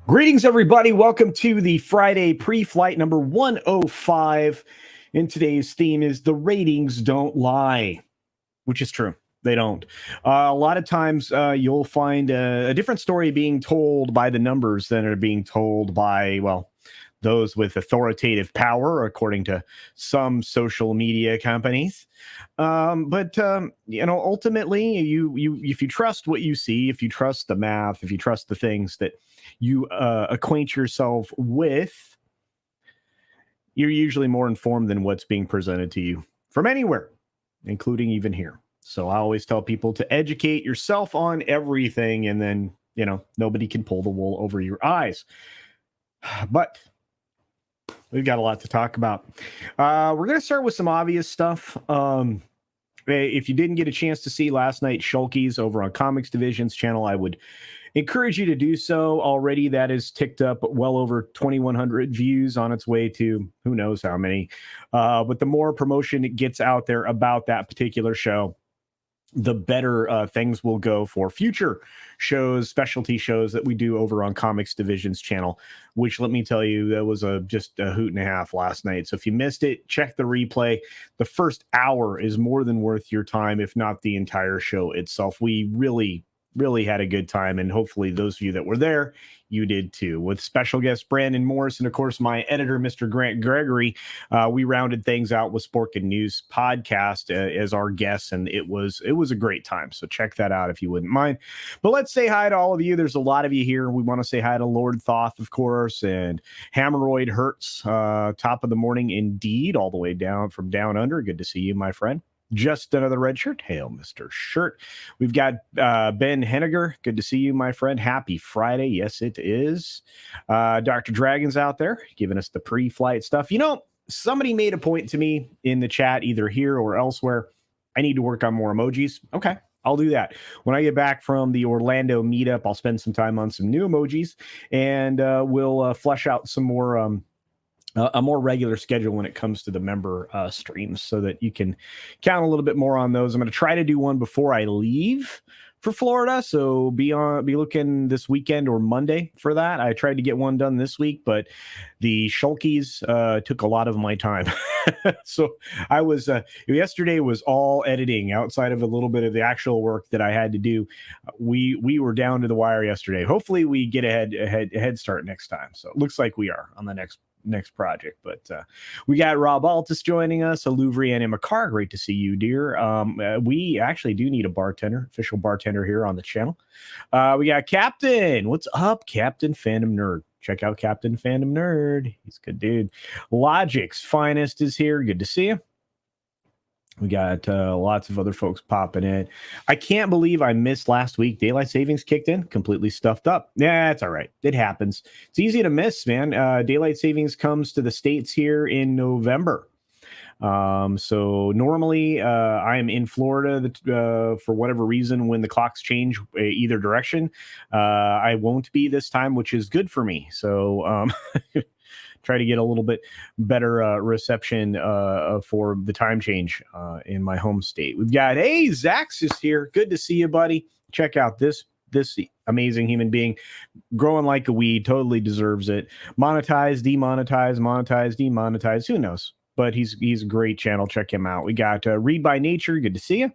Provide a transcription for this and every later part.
Greetings, everybody. Welcome to the Friday pre-flight number 105. And today's theme is the ratings don't lie, which is true. They don't. A lot of times you'll find a different story being told by the numbers than are being told by, well, those with authoritative power, according to some social media companies. But ultimately, you if you trust what you see, if you trust the math, if you trust the things that you acquaint yourself with, you're usually more informed than what's being presented to you from anywhere, including even here. So I always tell people to educate yourself on everything, and then, nobody can pull the wool over your eyes. But we've got a lot to talk about. We're going to start with some obvious stuff. If you didn't get a chance to see last night's Shulkies over on Comics Division's channel, I would encourage you to do so. Already that has ticked up well over 2,100 views, on its way to who knows how many. But the more promotion it gets out there about that particular show, the better things will go for future shows, specialty shows that we do over on Comics Division's channel, which, let me tell you, that was just a hoot and a half last night. So if you missed it, check the replay. The first hour is more than worth your time, if not the entire show itself. We really had a good time, and hopefully those of you that were there, you did too. With special guest Brandon Morris and, of course, my editor, Mr. Grant Gregory, we rounded things out with Sporkin News podcast as our guests, and it was a great time. So check that out if you wouldn't mind. But let's say hi to all of you. There's a lot of you here. We want to say hi to Lord Thoth, of course, and Hammeroid Hertz. Top of the morning indeed, all the way down from down under. Good to see you, my friend. Just another red shirt. Hail, Mr. Shirt. We've got Ben Henniger. Good to see you, my friend. Happy Friday. Yes, it is. Dr. Dragon's out there giving us the pre-flight stuff. Somebody made a point to me in the chat, either here or elsewhere. I need to work on more emojis. Okay, I'll do that. When I get back from the Orlando meetup, I'll spend some time on some new emojis, and we'll flesh out some more a more regular schedule when it comes to the member streams, so that you can count a little bit more on those. I'm going to try to do one before I leave for Florida, so be looking this weekend or Monday for that. I tried to get one done this week, but the Shulkies took a lot of my time. So I was yesterday was all editing outside of a little bit of the actual work that I had to do. We were down to the wire yesterday. Hopefully we get a head start next time. So it looks like we are on the next project. But we got Rob Altus joining us, Aluvri and Makar. Great to see you, dear. We actually do need a official bartender here on the channel. We got Captain. What's up, Captain Fandom Nerd? Check out Captain Fandom Nerd. He's a good dude. Logic's Finest is here. Good to see you. We got lots of other folks popping in. I can't believe I missed last week. Daylight savings kicked in, completely stuffed up. Yeah, it's all right. It happens. It's easy to miss, man. Daylight savings comes to the States here in November. So normally I'm in Florida for whatever reason when the clocks change either direction. I won't be this time, which is good for me. So try to get a little bit better reception for the time change in my home state. We've got, hey, Zax is here. Good to see you, buddy. Check out this amazing human being, growing like a weed, totally deserves it. Monetize, demonetize, who knows? But he's a great channel. Check him out. We got Read by Nature. Good to see you.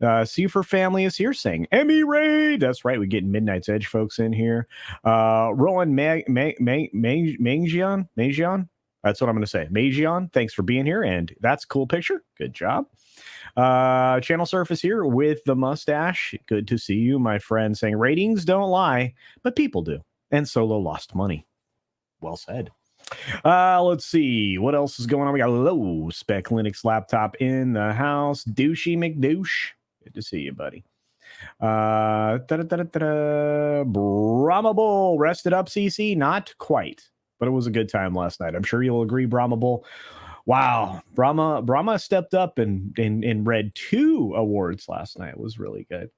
Seafer family is here saying Emmy Raid. That's right. We're getting Midnight's Edge folks in here. Rowan Magion. That's what I'm going to say. Magion. Thanks for being here. And that's a cool picture. Good job. Channel Surface here with the mustache. Good to see you, my friend, saying ratings don't lie, but people do. And Solo lost money. Well said. Let's see what else is going on. We got low spec Linux laptop in the house. Douchey McDouche. Good to see you, buddy. Brahma Bull rested up, CC. Not quite, but it was a good time last night. I'm sure you'll agree, Brahma Bull. Wow, Brahma stepped up and read 2 awards last night. It was really good.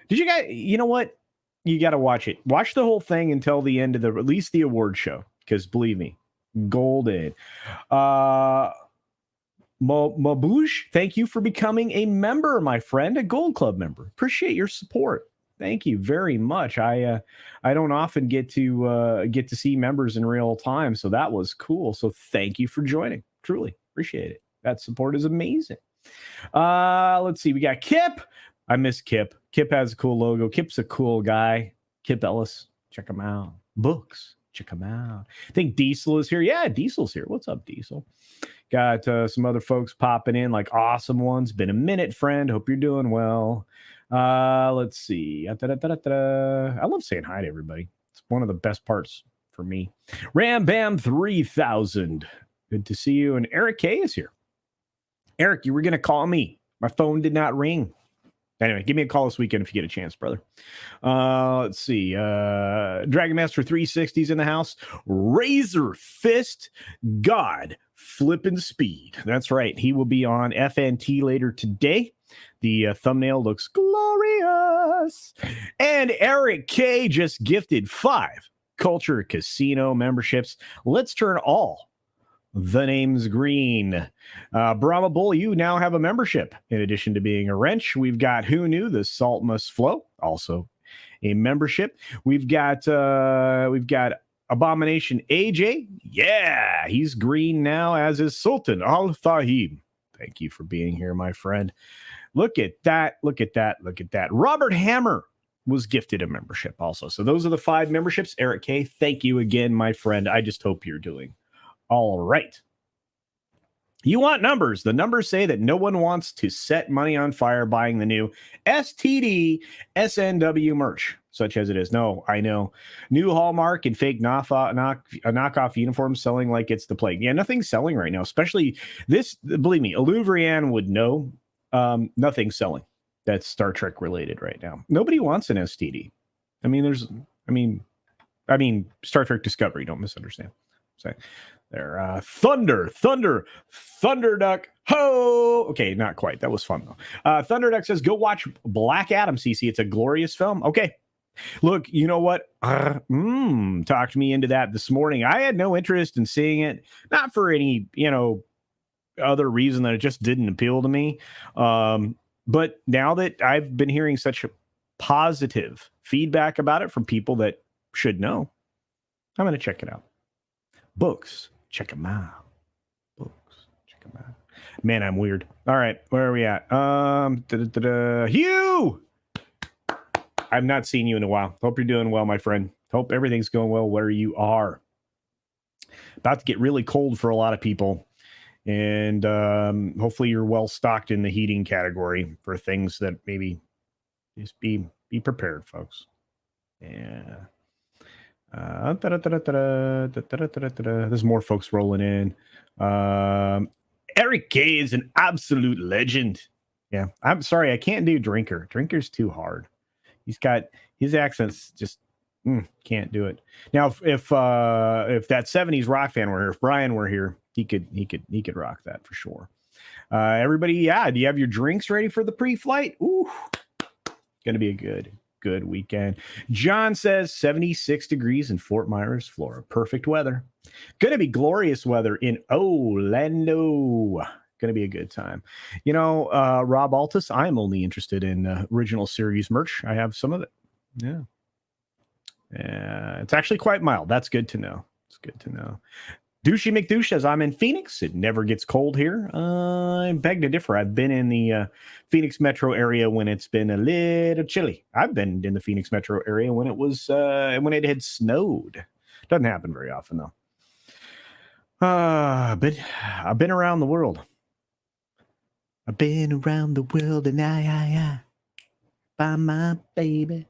Did you guys? You know what? You got to watch it. Watch the whole thing until the end of at least the award show, because believe me, golden. Mabouche, thank you for becoming a member, my friend, a Gold Club member. Appreciate your support. Thank you very much. I don't often get to see members in real time, so that was cool. So thank you for joining. Truly appreciate it. That support is amazing. Let's see. We got Kip. I miss Kip. Kip has a cool logo. Kip's a cool guy. Kip Ellis. Check him out. Books. Check him out. I think Diesel is here. Yeah, Diesel's here. What's up, Diesel? Got some other folks popping in, like awesome ones. Been a minute, friend. Hope you're doing well. Let's see. I love saying hi to everybody. It's one of the best parts for me. Ram Bam 3000. Good to see you. And Eric K is here. Eric, you were going to call me. My phone did not ring. Anyway, give me a call this weekend if you get a chance, brother. Let's see. Dragon Master 360's in the house. Razor Fist God Flippin' Speed. That's right. He will be on FNT later today. The thumbnail looks glorious. And Eric K just gifted 5 Culture Casino memberships. Let's turn all the names green. Brahma Bull, you now have a membership. In addition to being a wrench, we've got Who Knew the Salt Must Flow, also a membership. We've got Abomination AJ. Yeah, he's green now, as is Sultan Al Fahim. Thank you for being here, my friend. Look at that. Look at that. Look at that. Robert Hammer was gifted a membership also. So those are the 5 memberships. Eric K, thank you again, my friend. I just hope you're doing all right. You want numbers. The numbers say that no one wants to set money on fire buying the new STD SNW merch, such as it is. No, I know. New Hallmark and fake knockoff uniforms selling like it's the plague. Yeah, nothing's selling right now, especially this. Believe me, Louvrian would know. Nothing's selling that's Star Trek related right now. Nobody wants an STD. I mean, Star Trek Discovery. Don't misunderstand. So there, Thunder Duck. Ho! Okay, not quite. That was fun though. Thunder Duck says, "Go watch Black Adam, CC. It's a glorious film." Okay. Look, you know what? Talked me into that this morning. I had no interest in seeing it, not for any, other reason that it just didn't appeal to me. But now that I've been hearing such positive feedback about it from people that should know, I'm going to check it out. Books, check them out. Books, check them out. Man, I'm weird. All right, where are we at? Hugh! I've not seen you in a while. Hope you're doing well, my friend. Hope everything's going well where you are. About to get really cold for a lot of people. And hopefully you're well stocked in the heating category for things that maybe just be prepared, folks. Yeah. There's more folks rolling in. Eric K is an absolute legend. Yeah, I'm sorry, I can't do Drinker. Drinker's too hard. He's got his accents just can't do it. Now, if that 70s rock fan were here, if Brian were here, he could rock that for sure. Everybody, yeah. Do you have your drinks ready for the pre-flight? Ooh, gonna be a good weekend. John says 76 degrees in Fort Myers, Florida. Perfect weather. Gonna be glorious weather in Orlando. Gonna be a good time. Rob Altus, I'm only interested in original series merch. I have some of it. Yeah. It's actually quite mild. That's good to know. It's good to know. Douchey McDouche says, I'm in Phoenix. It never gets cold here. I beg to differ. I've been in the Phoenix metro area when it's been a little chilly. I've been in the Phoenix metro area when it had snowed. Doesn't happen very often, though. But I've been around the world. I've been around the world and I by my baby.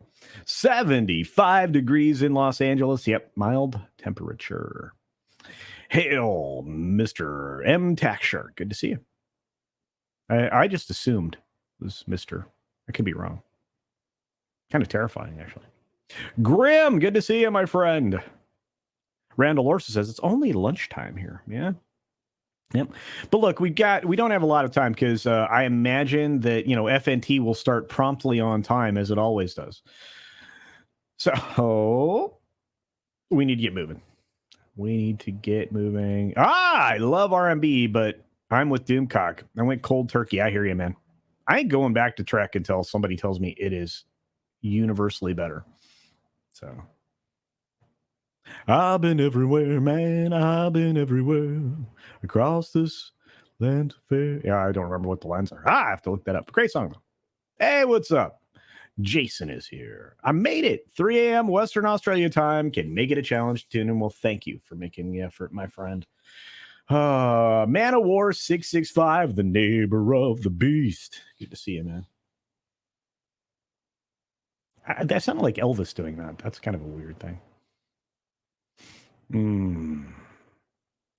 75 degrees in Los Angeles. Yep, mild temperature. Hail, Mr. M. Tax Shark. Good to see you. I just assumed it was Mr. I could be wrong. Kind of terrifying, actually. Grim, good to see you, my friend. Randall Orsa says it's only lunchtime here. Yeah. Yep. But look, we don't have a lot of time because I imagine that, FNT will start promptly on time as it always does. So we need to get moving. I love RMB, but I'm with Doomcock. I went cold turkey. I hear you, man. I ain't going back to Trek until somebody tells me it is universally better. So I've been everywhere, man. I've been everywhere across this land fair. Yeah, I don't remember what the lines are. I have to look that up. Great song though. Hey, what's up? Jason is here. I made it. 3 a.m. Western Australia time. Can make it a challenge to tune in. Well, thank you for making the effort, my friend. Man of War 665, the neighbor of the beast. Good to see you, man. That sounded like Elvis doing that. That's kind of a weird thing.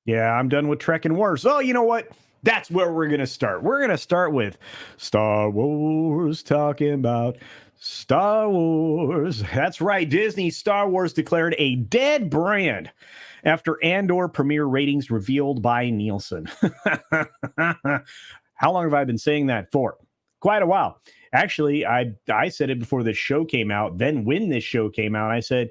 Yeah, I'm done with Trek and Wars. Oh, you know what? That's where we're going to start. We're going to start with Star Wars, talking about Star Wars. That's right. Disney Star Wars declared a dead brand after Andor premiere ratings revealed by Nielsen. How long have I been saying that for? Quite a while. Actually, I said it before this show came out. Then when this show came out, I said,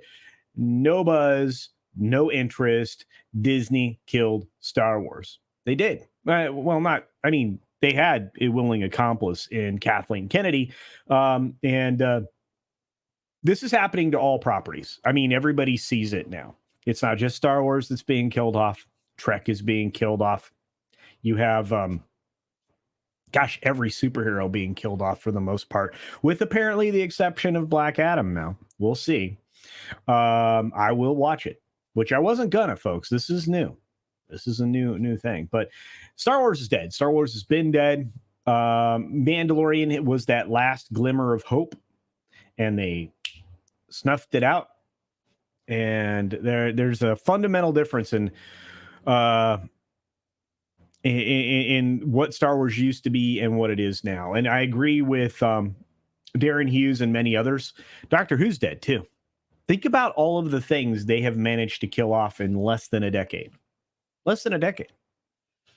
no buzz, no interest. Disney killed Star Wars. They did. They had a willing accomplice in Kathleen Kennedy. This is happening to all properties. I mean, everybody sees it now. It's not just Star Wars that's being killed off. Trek is being killed off. You have, every superhero being killed off for the most part, with apparently the exception of Black Adam now. We'll see. I will watch it, which I wasn't gonna, folks. This is new. This is a new thing. But Star Wars is dead. Star Wars has been dead. Mandalorian, it was that last glimmer of hope, and they snuffed it out. And there's a fundamental difference in what Star Wars used to be and what it is now. And I agree with Darren Hughes and many others. Doctor Who's dead too. Think about all of the things they have managed to kill off in less than a decade. Less than a decade.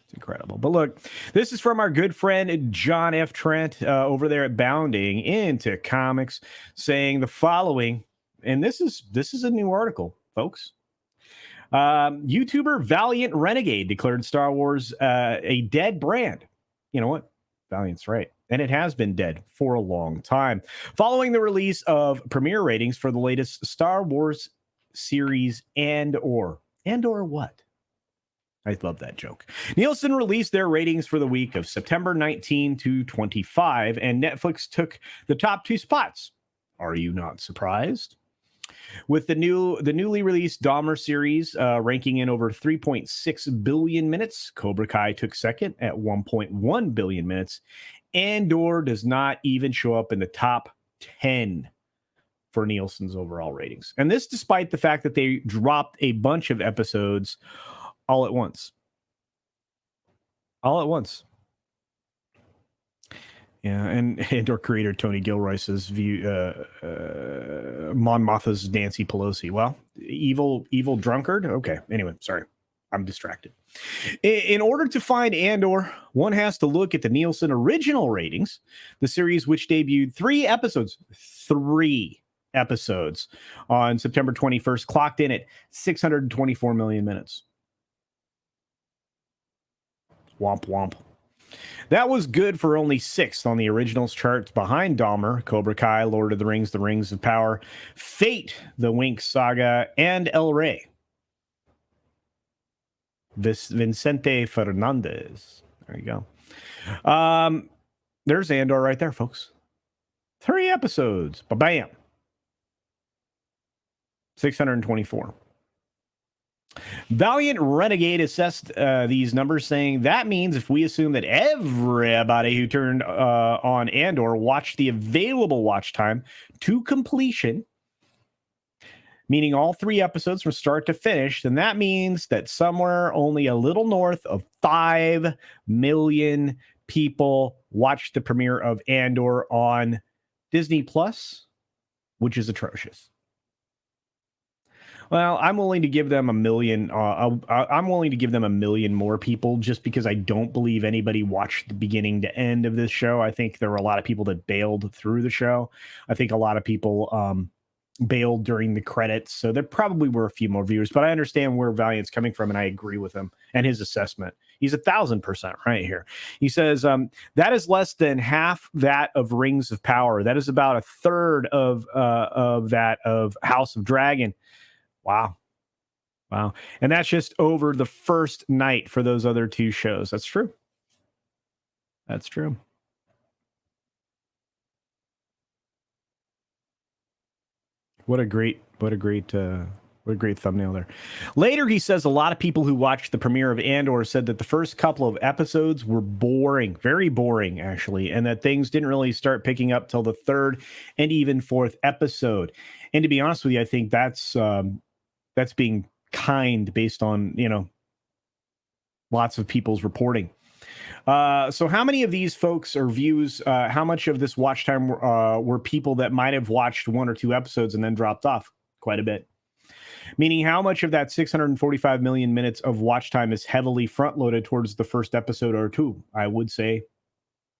It's incredible. But look, this is from our good friend John F. Trent over there at Bounding Into Comics, saying the following, and this is a new article, folks. YouTuber Valiant Renegade declared Star Wars a dead brand. You know what? Valiant's right. And it has been dead for a long time. Following the release of premiere ratings for the latest Star Wars series Andor. Andor what? I love that joke. Nielsen released their ratings for the week of September 19 to 25, and Netflix took the top 2 spots. Are you not surprised? With the newly released Dahmer series ranking in over 3.6 billion minutes, Cobra Kai took second at 1.1 billion minutes. Andor does not even show up in the top 10 for Nielsen's overall ratings. And this despite the fact that they dropped a bunch of episodes all at once. All at once. Yeah, and Andor creator Tony Gilroy says Mon Mothma's Nancy Pelosi. Well, evil drunkard. Okay. Anyway, sorry, I'm distracted. In order to find Andor, one has to look at the Nielsen original ratings, the series which debuted 3 episodes on September 21st, clocked in at 624 million minutes. Womp womp. That was good for only 6th on the originals charts behind Dahmer, Cobra Kai, Lord of the Rings of Power, Fate, The Winx Saga, and El Rey. Vicente Fernandez. There you go. There's Andor right there, folks. 3 episodes. Ba-bam. 624. Valiant Renegade assessed these numbers, saying that means if we assume that everybody who turned on Andor watched the available watch time to completion, meaning all 3 episodes from start to finish, then that means that somewhere only a little north of 5 million people watched the premiere of Andor on Disney Plus, which is atrocious. Well, I'm willing to give them 1 million. I'm willing to give them 1 million more people just because I don't believe anybody watched the beginning to end of this show. I think there were a lot of people that bailed through the show. I think a lot of people bailed during the credits. So there probably were a few more viewers, but I understand where Valiant's coming from, and I agree with him and his assessment. He's 1,000% right here. He says that is less than half that of Rings of Power. That is about a third of that of House of Dragon. Wow. Wow. And that's just over the first night for those other two shows. That's true. That's true. What a great thumbnail there. Later, he says a lot of people who watched the premiere of Andor said that the first couple of episodes were boring, very boring, actually, and that things didn't really start picking up till the third and even fourth episode. And to be honest with you, I think that's being kind based on, lots of people's reporting. So how many of these folks or views, how much of this watch time were people that might have watched one or two episodes and then dropped off? Quite a bit. Meaning how much of that 645 million minutes of watch time is heavily front loaded towards the first episode or two? I would say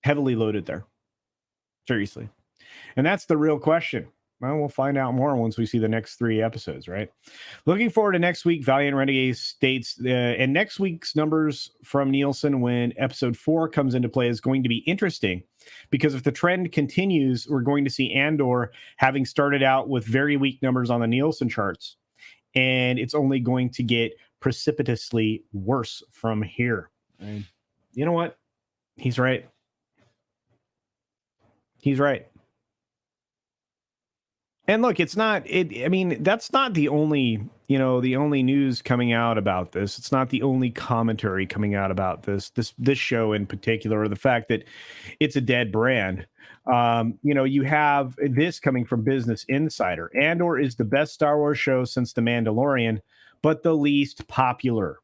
heavily loaded there. Seriously. And that's the real question. Well, we'll find out more once we see the next 3 episodes, right? Looking forward to next week. Valiant Renegade states, and next week's numbers from Nielsen when episode 4 comes into play is going to be interesting because if the trend continues, we're going to see Andor having started out with very weak numbers on the Nielsen charts, and it's only going to get precipitously worse from here. And you know what? He's right. He's right. And look, that's not the only, the only news coming out about this. It's not the only commentary coming out about this show in particular, or the fact that it's a dead brand. You have this coming from Business Insider. Andor is the best Star Wars show since The Mandalorian, but the least popular.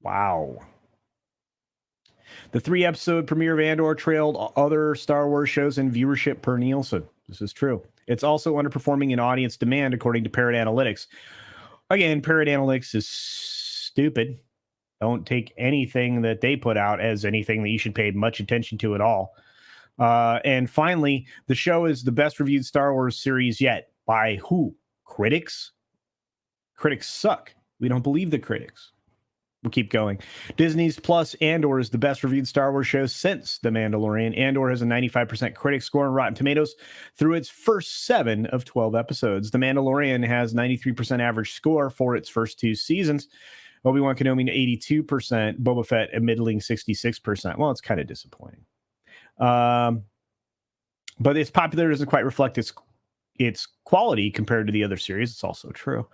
Wow. The 3-episode premiere of Andor trailed other Star Wars shows in viewership per Nielsen. This is true. It's also underperforming in audience demand, according to Parrot Analytics. Again, Parrot Analytics is stupid. Don't take anything that they put out as anything that you should pay much attention to at all. And finally, the show is the best reviewed Star Wars series yet. By who? Critics? Critics suck. We don't believe the critics. We'll keep going. Disney's Plus Andor is the best reviewed Star Wars show since The Mandalorian. Andor has a 95% critic score on Rotten Tomatoes through its first 7 of 12 episodes. The Mandalorian has 93% average score for its first 2 seasons. Obi-Wan Kenobi 82%, Boba Fett a middling 66%. Well, it's kind of disappointing. But its popularity doesn't quite reflect its quality compared to the other series. It's also true.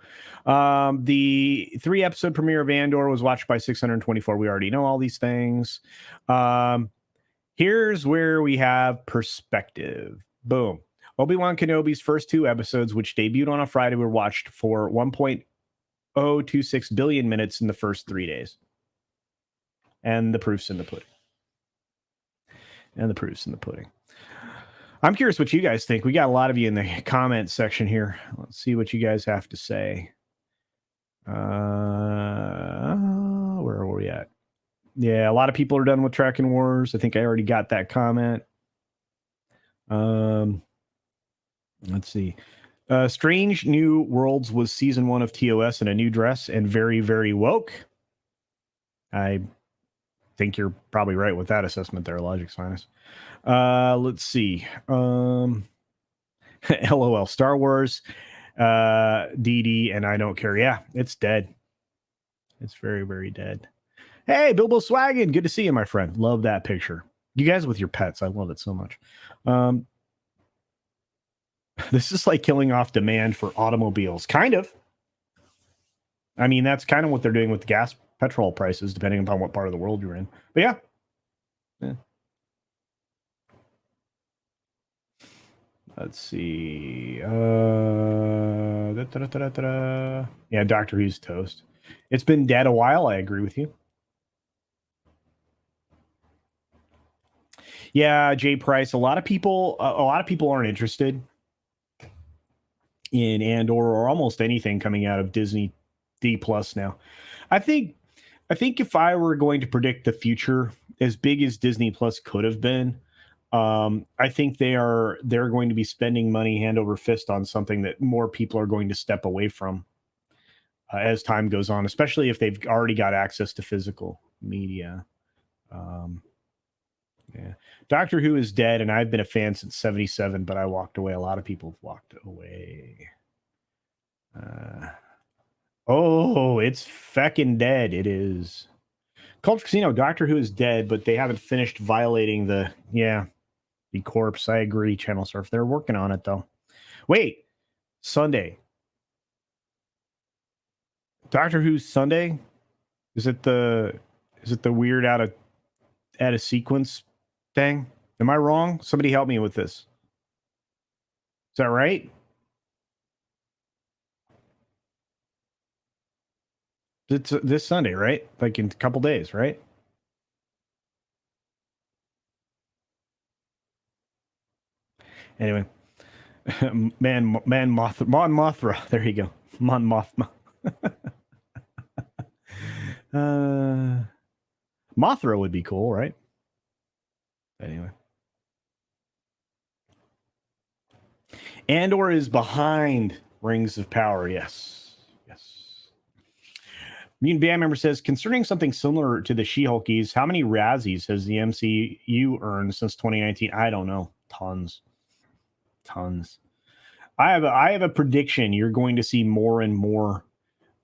The 3-episode premiere of Andor was watched by 624. We already know all these things. Here's where we have perspective. Boom. Obi-Wan Kenobi's first 2 episodes, which debuted on a Friday, were watched for 1.026 billion minutes in the first 3 days. And the proof's in the pudding. I'm curious what you guys think. We got a lot of you in the comment section here. Let's see what you guys have to say. Where are we at? Yeah, a lot of people are done with Tracking Wars. I think I already got that comment. Let's see. Strange New Worlds was season 1 of TOS in a new dress and very, very woke. I think you're probably right with that assessment there, Logic's Finest. Let's see. LOL. Star Wars, DD, and I don't care. Yeah, it's dead. It's very, very dead. Hey, Bilbo Swaggin. Good to see you, my friend. Love that picture. You guys with your pets. I love it so much. This is like killing off demand for automobiles. Kind of. I mean, that's kind of what they're doing with the petrol prices, depending upon what part of the world you're in. But yeah. Let's see. Yeah, Doctor Who's toast. It's been dead a while. I agree with you. Yeah, Jay Price. A lot of people aren't interested in Andor or almost anything coming out of Disney D Plus now. I think if I were going to predict the future, as big as Disney Plus could have been, I think they're going to be spending money hand over fist on something that more people are going to step away from. as time goes on, especially if they've already got access to physical media. Yeah. Doctor Who is dead, and I've been a fan since 77, but I walked away. A lot of people have walked away. Oh, it's feckin' dead. It is. Culture Casino, Doctor Who is dead, but they haven't finished violating the corpse. I agree, Channel Surf. They're working on it, though. Wait, Sunday. Doctor Who's Sunday? Is it the weird out of sequence thing? Am I wrong? Somebody help me with this. Is that right? It's this Sunday, right? Like in a couple days, right? Anyway, Mon Mothra. There you go, Mon Mothma. Mothra would be cool, right? Anyway, Andor is behind Rings of Power. Yes. Mutant Band member says, concerning something similar to the She-Hulkies, how many Razzies has the MCU earned since 2019? I don't know. Tons. I have a prediction. You're going to see more and more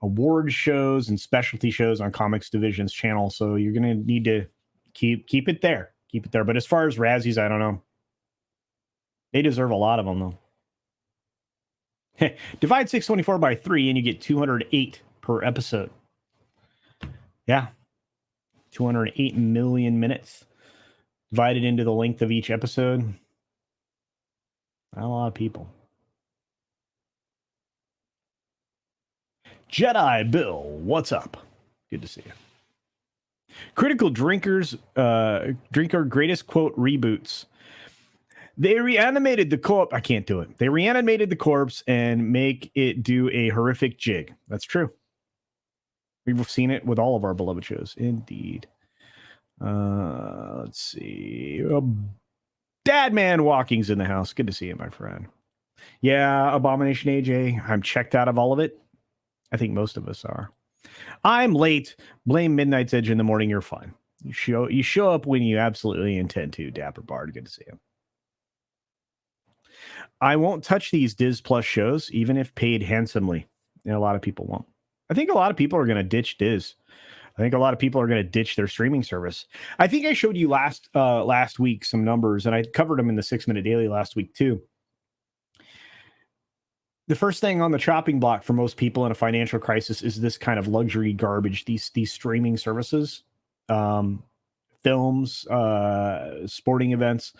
award shows and specialty shows on Comics Division's channel. So you're going to need to keep it there. Keep it there. But as far as Razzies, I don't know. They deserve a lot of them, though. Divide 624 by 3 and you get 208 per episode. Yeah. 208 million minutes divided into the length of each episode. Not a lot of people. Jedi Bill, what's up? Good to see you. Critical Drinker greatest quote reboots. They reanimated the corpse. I can't do it. They reanimated the corpse and make it do a horrific jig. That's true. We've seen it with all of our beloved shows. Indeed. Let's see. Dadman Walking's in the house. Good to see you, my friend. Yeah, Abomination AJ. I'm checked out of all of it. I think most of us are. I'm late. Blame Midnight's Edge in the morning. You're fine. You show up when you absolutely intend to. Dapper Bard. Good to see you. I won't touch these Diz Plus shows, even if paid handsomely. And a lot of people won't. I think a lot of people are going to ditch Diz. I think a lot of people are going to ditch their streaming service. I think I showed you last week some numbers, and I covered them in the 6-Minute Daily last week too. The first thing on the chopping block for most people in a financial crisis is this kind of luxury garbage. These streaming services, films, sporting events.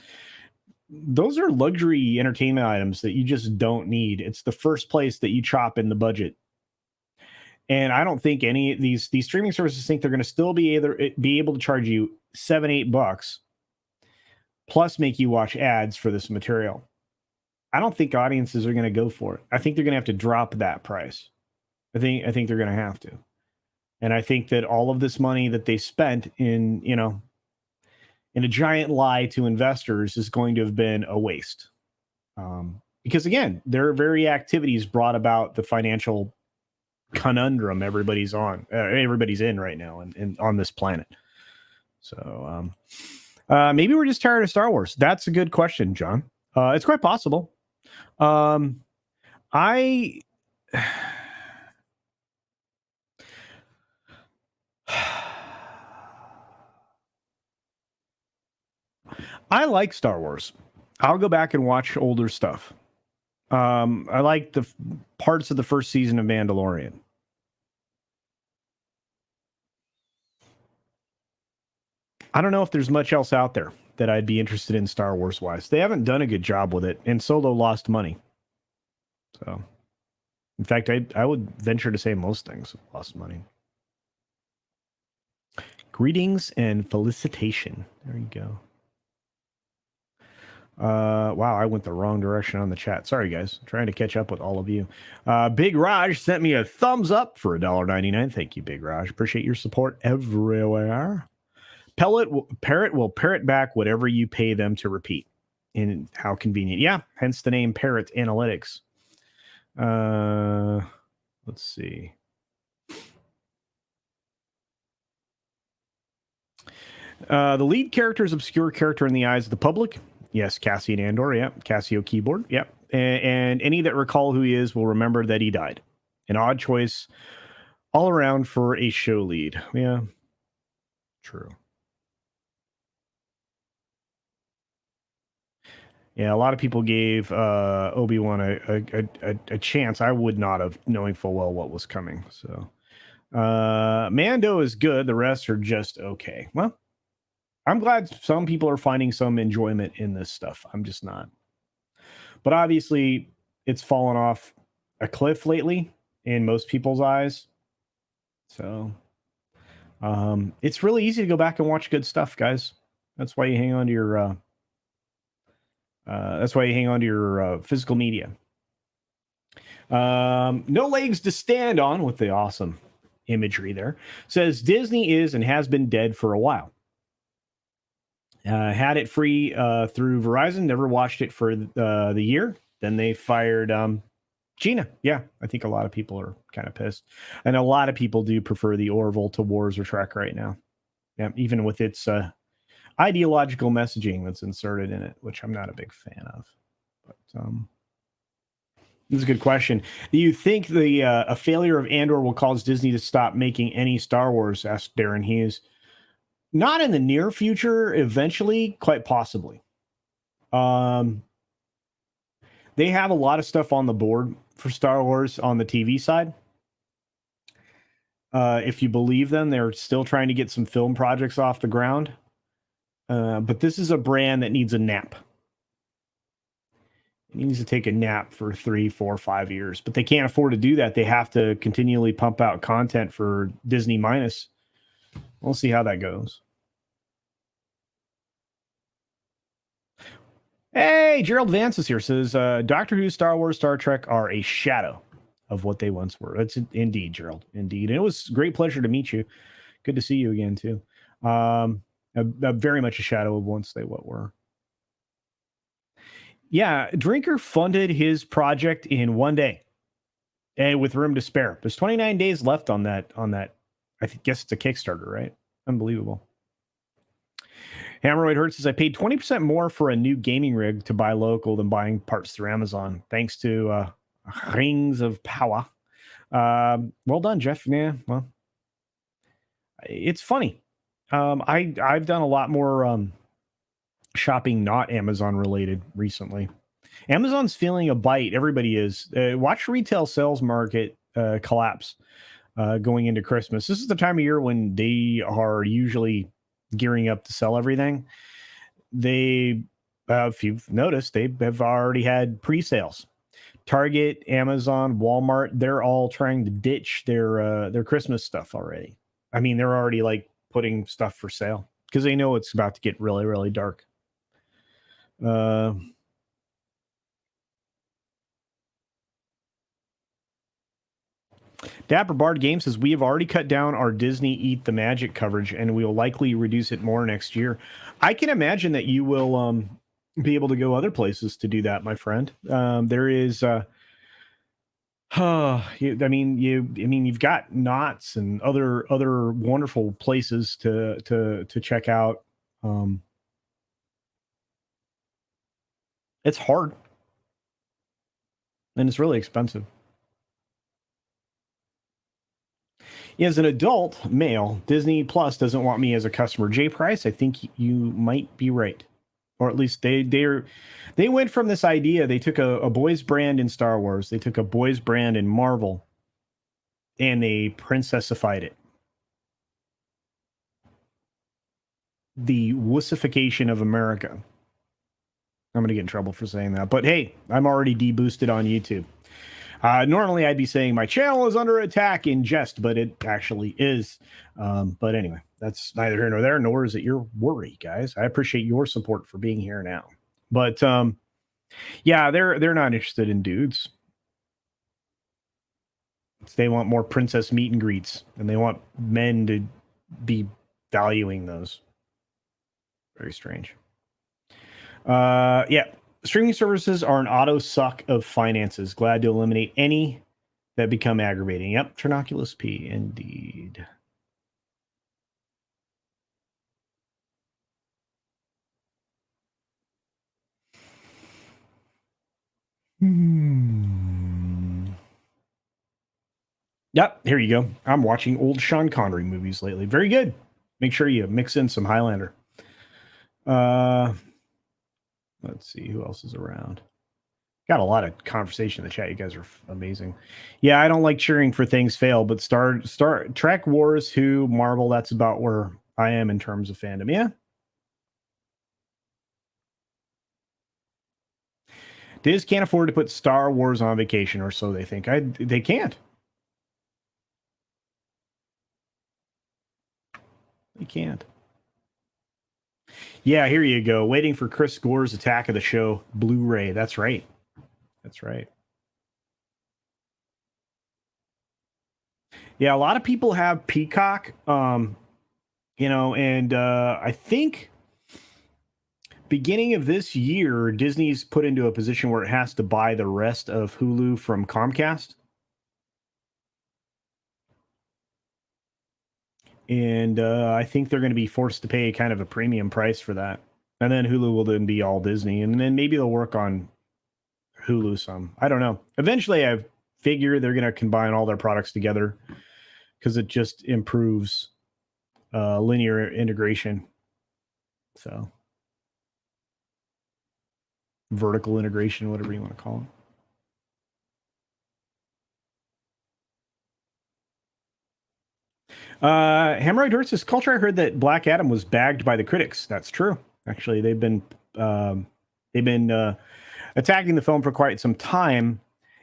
Those are luxury entertainment items that you just don't need. It's the first place that you chop in the budget. And I don't think any of these streaming services think they're going to still be able to charge you $7-8 plus make you watch ads for this material. I don't think audiences are going to go for it. I think they're going to have to drop that price. I think they're going to have to. And I think that all of this money that they spent in a giant lie to investors is going to have been a waste. Because again, their very activities brought about the financial conundrum everybody's in right now and on this planet. So maybe we're just tired of Star Wars. That's a good question, John. It's quite possible. I like Star Wars. I'll go back and watch older stuff. I like the parts of the first season of Mandalorian. I don't know if there's much else out there that I'd be interested in Star Wars wise. They haven't done a good job with it, and Solo lost money. So, in fact, I would venture to say most things lost money. Greetings and felicitation. There you go. Wow, I went the wrong direction on the chat. Sorry, guys. I'm trying to catch up with all of you. Big Raj sent me a thumbs up for $1.99. Thank you, Big Raj. Appreciate your support everywhere. Parrot will parrot back whatever you pay them to repeat. And how convenient. Yeah, hence the name Parrot Analytics. Let's see. The lead character is obscure character in the eyes of the public. Yes, Cassian Andor. Yeah, Casio keyboard. Yep. And any that recall who he is will remember that he died. An odd choice all around for a show lead. Yeah, true. Yeah, a lot of people gave Obi-Wan a chance. I would not have, knowing full well what was coming. So Mando is good. The rest are just okay. Well, I'm glad some people are finding some enjoyment in this stuff. I'm just not. But obviously, it's fallen off a cliff lately in most people's eyes. So it's really easy to go back and watch good stuff, guys. That's why you hang on to your physical media. No legs to stand on, with the awesome imagery there. Says Disney is and has been dead for a while. Had it free through Verizon. Never watched it for the year. Then they fired Gina. Yeah, I think a lot of people are kind of pissed. And a lot of people do prefer the Orville to Wars or Trek right now. Yeah, even with its ideological messaging that's inserted in it, which I'm not a big fan of. But this is a good question. Do you think the a failure of Andor will cause Disney to stop making any Star Wars? Asked Darren Hughes. Not in the near future. Eventually, quite possibly. They have a lot of stuff on the board for Star Wars on the TV side. If you believe them, they're still trying to get some film projects off the ground. But this is a brand that needs a nap. It needs to take a nap for 3, 4, 5 years. But they can't afford to do that. They have to continually pump out content for Disney minus. We'll see how that goes. Hey, Gerald Vance is here. Says Doctor Who, Star Wars, Star Trek are a shadow of what they once were. That's indeed, Gerald. Indeed. And it was a great pleasure to meet you. Good to see you again, too. Very much a shadow of once they what were. Yeah, Drinker funded his project in 1 day, and with room to spare. There's 29 days left on that. I guess it's a Kickstarter, right? Unbelievable. Hammeroid Hurts says I paid 20% more for a new gaming rig to buy local than buying parts through Amazon, thanks to Rings of Power. Well done, Jeff. Yeah, well, it's funny. I've done a lot more shopping not Amazon related recently. Amazon's feeling a bite. Everybody is. Watch retail sales market collapse going into Christmas. This is the time of year when they are usually gearing up to sell everything. They, if you've noticed, they have already had pre-sales. Target, Amazon, Walmart, they're all trying to ditch their Christmas stuff already. I mean, they're already like putting stuff for sale because they know it's about to get really, really dark. Dapper Bard Game says we have already cut down our Disney Eat the Magic coverage, and we will likely reduce it more next year. I can imagine that you will be able to go other places to do that, my friend. There is, you've got Knott's and other wonderful places to check out. It's hard, and it's really expensive. As an adult male, Disney Plus doesn't want me as a customer. Jay Price, I think you might be right, or at least they went from this idea. They took a boys brand in Star Wars, they took a boys brand in Marvel, and they princessified it. The wussification of America. I'm going to get in trouble for saying that, but hey, I'm already deboosted on YouTube. Normally, I'd be saying my channel is under attack in jest, but it actually is. But anyway, that's neither here nor there, nor is it your worry, guys. I appreciate your support for being here now. But yeah, they're not interested in dudes. They want more princess meet and greets, and they want men to be valuing those. Very strange. Yeah. Streaming services are an auto suck of finances. Glad to eliminate any that become aggravating. Yep, Trinoculus P, indeed. Yep, here you go. I'm watching old Sean Connery movies lately. Very good. Make sure you mix in some Highlander. Let's see who else is around. Got a lot of conversation in the chat. You guys are amazing. Yeah, I don't like cheering for things fail, but Star Trek Wars, Who, Marvel, that's about where I am in terms of fandom. Yeah. Diz can't afford to put Star Wars on vacation, or so they think. They can't. They can't. Yeah, here you go. Waiting for Chris Gore's Attack of the Show Blu-ray. That's right. That's right. Yeah, a lot of people have Peacock, and I think beginning of this year, Disney's put into a position where it has to buy the rest of Hulu from Comcast. And I think they're going to be forced to pay kind of a premium price for that. And then Hulu will then be all Disney. And then maybe they'll work on Hulu some. I don't know. Eventually, I figure they're going to combine all their products together because it just improves linear integration. So vertical integration, whatever you want to call it. Hemorrhoid Hurts says, Culture, I heard that Black Adam was bagged by the critics. That's true. Actually, they've been attacking the film for quite some time,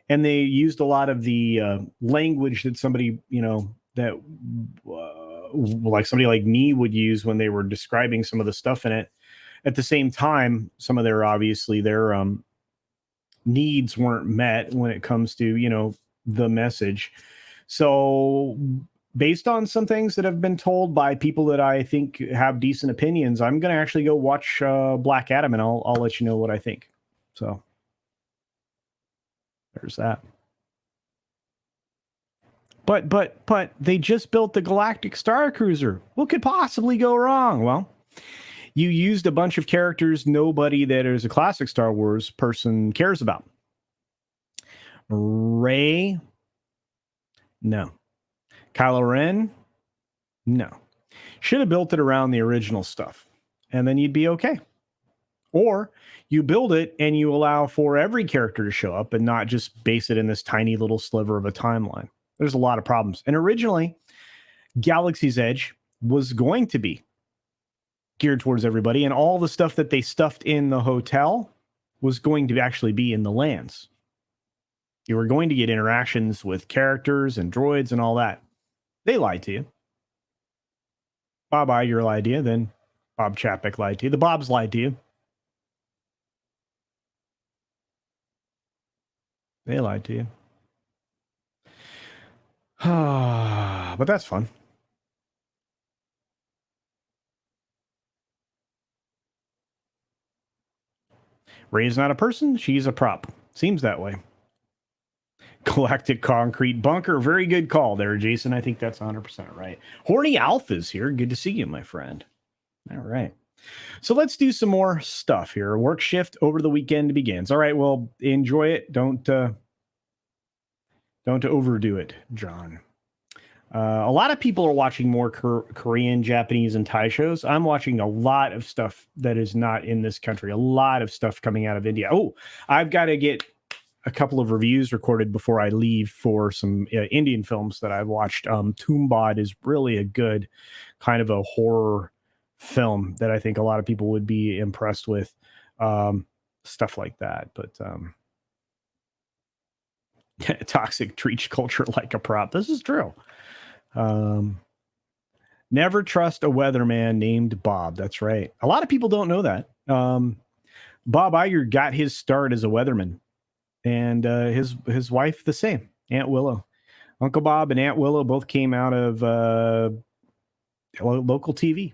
and they used a lot of the language that somebody, like somebody like me would use when they were describing some of the stuff in it. At the same time, some of their needs weren't met when it comes to the message. So based on some things that have been told by people that I think have decent opinions, I'm going to actually go watch Black Adam, and I'll let you know what I think. So there's that. But they just built the Galactic Star Cruiser. What could possibly go wrong? Well, you used a bunch of characters nobody that is a classic Star Wars person cares about. Rey? No. Kylo Ren? No. Should have built it around the original stuff, and then you'd be okay. Or you build it and you allow for every character to show up and not just base it in this tiny little sliver of a timeline. There's a lot of problems. And originally, Galaxy's Edge was going to be geared towards everybody, and all the stuff that they stuffed in the hotel was going to actually be in the lands. You were going to get interactions with characters and droids and all that. They lied to you. Bob Iger lied to you. Then Bob Chapek lied to you. The Bobs lied to you. They lied to you. But that's fun. Rey's not a person. She's a prop. Seems that way. Galactic Concrete Bunker. Very good call there, Jason. I think that's 100% right. Horny Alpha's here. Good to see you, my friend. All right. So let's do some more stuff here. Work shift over the weekend begins. All right. Well, enjoy it. Don't overdo it, John. A lot of people are watching more Korean, Japanese, and Thai shows. I'm watching a lot of stuff that is not in this country. A lot of stuff coming out of India. Oh, I've got to get a couple of reviews recorded before I leave for some Indian films that I've watched. Toombad is really a good kind of a horror film that I think a lot of people would be impressed with. Stuff like that. But toxic treat culture like a prop. This is true. Never trust a weatherman named Bob. That's right. A lot of people don't know that. Bob Iger got his start as a weatherman, and his wife the same, Aunt Willow. Uncle Bob and Aunt Willow both came out of local TV.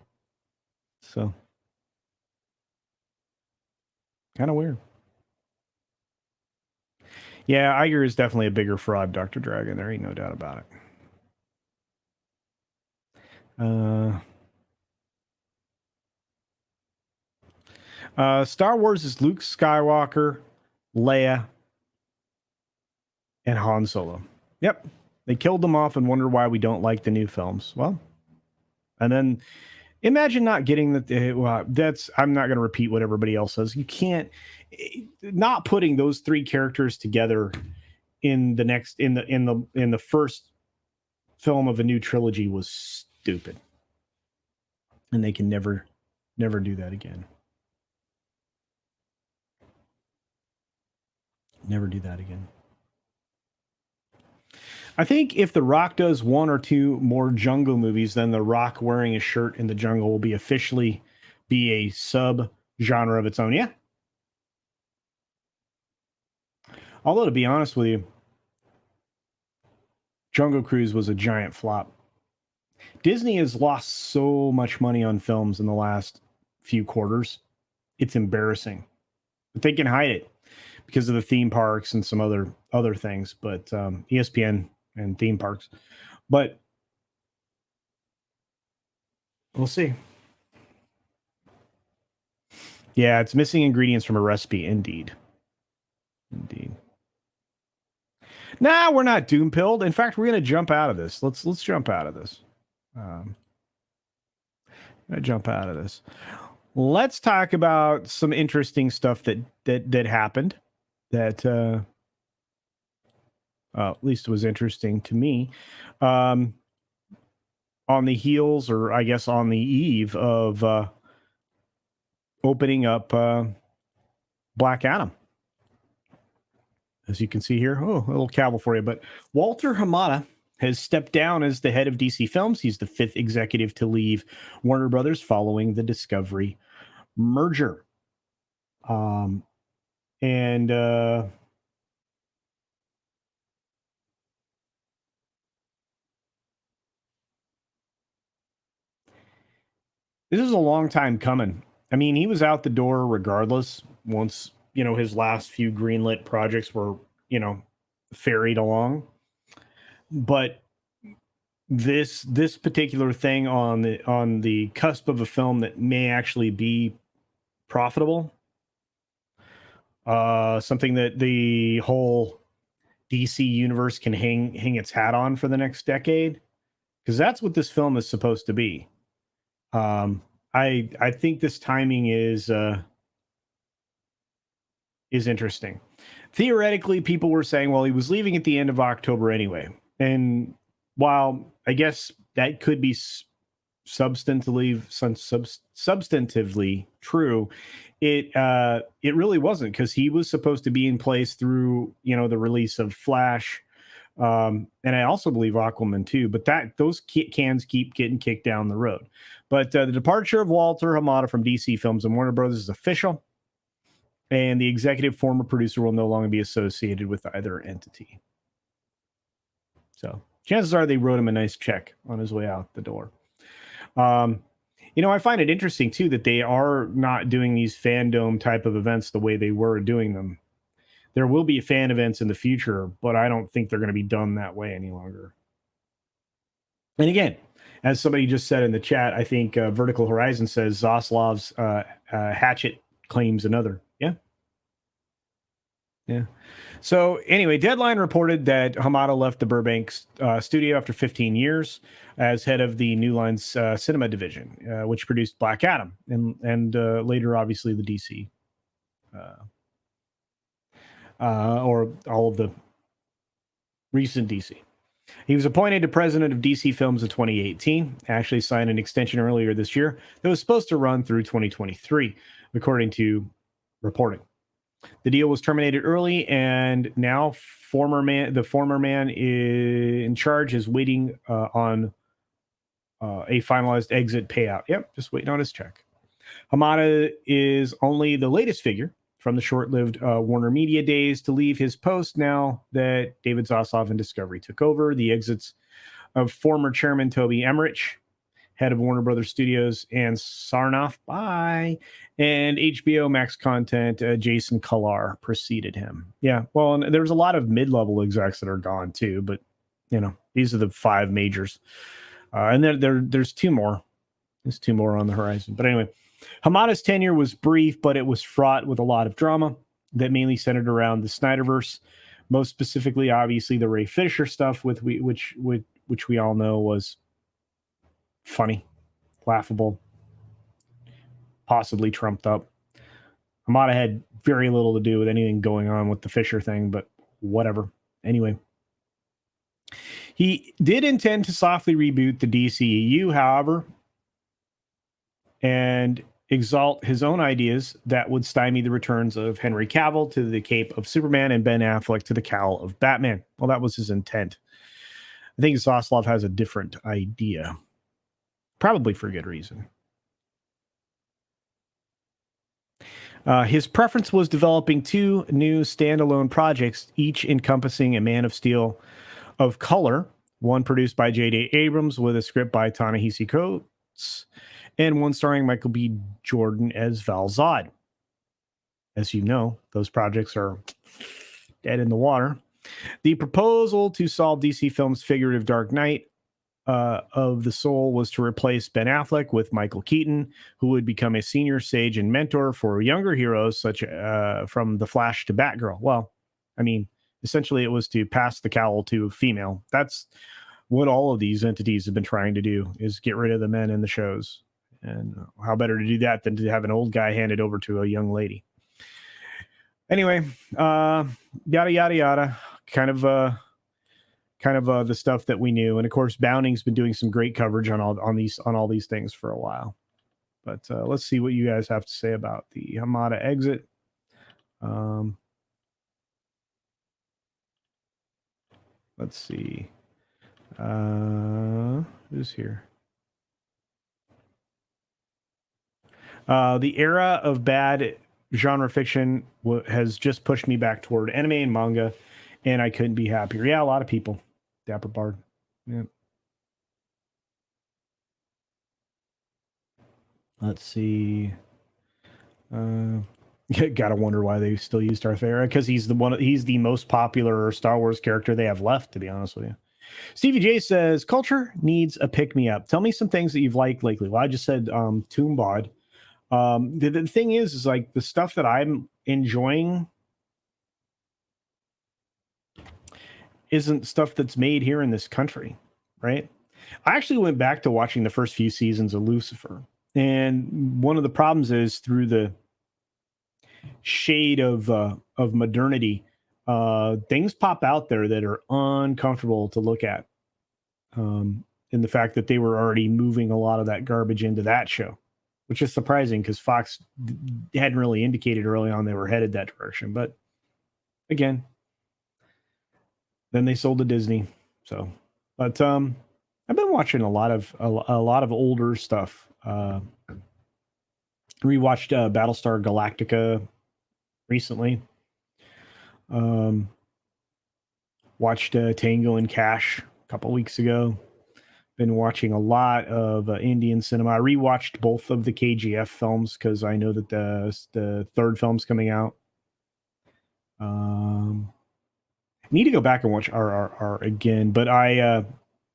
So kind of weird. Yeah, Iger is definitely a bigger fraud, Dr. Dragon. There ain't no doubt about it. Star Wars is Luke Skywalker, Leia, and Han Solo. Yep. They killed them off and wonder why we don't like the new films. Well, and then imagine not getting the. Well, that's. I'm not going to repeat what everybody else says. You can't. Not putting those three characters together in the first film of a new trilogy was stupid, and they can never do that again. Never do that again. I think if The Rock does one or two more jungle movies, then The Rock wearing a shirt in the jungle will be officially be a sub genre of its own. Yeah. Although, to be honest with you, Jungle Cruise was a giant flop. Disney has lost so much money on films in the last few quarters. It's embarrassing. But they can hide it because of the theme parks and some other things, but ESPN and theme parks. But we'll see. Yeah, it's missing ingredients from a recipe, indeed. Nah, we're not doom pilled. In fact, we're going to jump out of this. Let's jump out of this. Jump out of this. Let's talk about some interesting stuff that happened. That at least was interesting to me. On the heels, or I guess on the eve of opening up Black Adam. As you can see here, a little cable for you. But Walter Hamada has stepped down as the head of DC Films. He's the fifth executive to leave Warner Brothers following the Discovery merger. This is a long time coming. I mean, he was out the door regardless once, his last few greenlit projects were, ferried along. But this particular thing on the cusp of a film that may actually be profitable, something that the whole DC universe can hang its hat on for the next decade, because that's what this film is supposed to be. I think this timing is interesting. Theoretically, people were saying, well, he was leaving at the end of October anyway. And while I guess that could be substantively true, it really wasn't, because he was supposed to be in place through, the release of Flash. And I also believe Aquaman too, but those cans keep getting kicked down the road. But the departure of Walter Hamada from DC Films and Warner Brothers is official, and the executive former producer will no longer be associated with either entity. So chances are they wrote him a nice check on his way out the door. I find it interesting too that they are not doing these fandom type of events the way they were doing them. There will be fan events in the future, but I don't think they're going to be done that way any longer. And again, as somebody just said in the chat, I think Vertical Horizon says Zaslav's hatchet claims another. Yeah. So anyway, Deadline reported that Hamada left the Burbank studio after 15 years as head of the New Line's cinema division, which produced Black Adam and later, obviously, the DC. Or all of the recent DC. He was appointed to president of DC Films in 2018, actually signed an extension earlier this year that was supposed to run through 2023, according to reporting. The deal was terminated early, and now the former man in charge is waiting on a finalized exit payout. Yep, just waiting on his check. Hamada is only the latest figure from the short-lived Warner Media days to leave his post now that David Zaslav and Discovery took over. The exits of former chairman Toby Emmerich, head of Warner Brothers Studios, and Sarnoff, and HBO Max content Jason Kilar preceded him. Yeah, well, and there's a lot of mid-level execs that are gone too, but these are the five majors, and there's two more. There's two more on the horizon. But anyway, Hamada's tenure was brief, but it was fraught with a lot of drama that mainly centered around the Snyderverse. Most specifically, obviously, the Ray Fisher stuff, which we all know was funny, laughable, possibly trumped up. Hamada had very little to do with anything going on with the Fisher thing, but whatever. Anyway, he did intend to softly reboot the DCEU, however, and exalt his own ideas that would stymie the returns of Henry Cavill to the cape of Superman and Ben Affleck to the cowl of Batman. Well, that was his intent. I think Zaslav has a different idea, probably for good reason. His preference was developing two new standalone projects, each encompassing a Man of Steel of color, one produced by J.J. Abrams with a script by Ta-Nehisi Coates, and one starring Michael B. Jordan as Val-Zod. As you know, those projects are dead in the water. The proposal to solve DC Films' figurative Dark Knight of the Soul was to replace Ben Affleck with Michael Keaton, who would become a senior sage and mentor for younger heroes, such from The Flash to Batgirl. Well, I mean, essentially it was to pass the cowl to a female. That's what all of these entities have been trying to do, is get rid of the men in the shows. And how better to do that than to have an old guy handed over to a young lady? Anyway, yada, yada, yada. Kind of the stuff that we knew. And of course, Bounding's been doing some great coverage on all these things for a while. But let's see what you guys have to say about the Hamada exit. Let's see. Who's here? The era of bad genre fiction has just pushed me back toward anime and manga, and I couldn't be happier. Yeah, a lot of people. Dapper Bard. Yeah. Let's see. Gotta wonder why they still use Darth Vader, because he's the most popular Star Wars character they have left, to be honest with you. Stevie J says, culture needs a pick-me-up. Tell me some things that you've liked lately. Well, I just said Toombod. The thing is like the stuff that I'm enjoying isn't stuff that's made here in this country, right? I actually went back to watching the first few seasons of Lucifer, and one of the problems is through the shade of modernity, things pop out there that are uncomfortable to look at. In the fact that they were already moving a lot of that garbage into that show, which is surprising because Fox hadn't really indicated early on they were headed that direction. But again, then they sold to Disney. So, but I've been watching a lot of older stuff. Rewatched Battlestar Galactica recently. Watched Tango and Cash a couple weeks ago. Been watching a lot of Indian cinema. I rewatched both of the KGF films because I know that the third film's coming out. Need to go back and watch RRR again, but I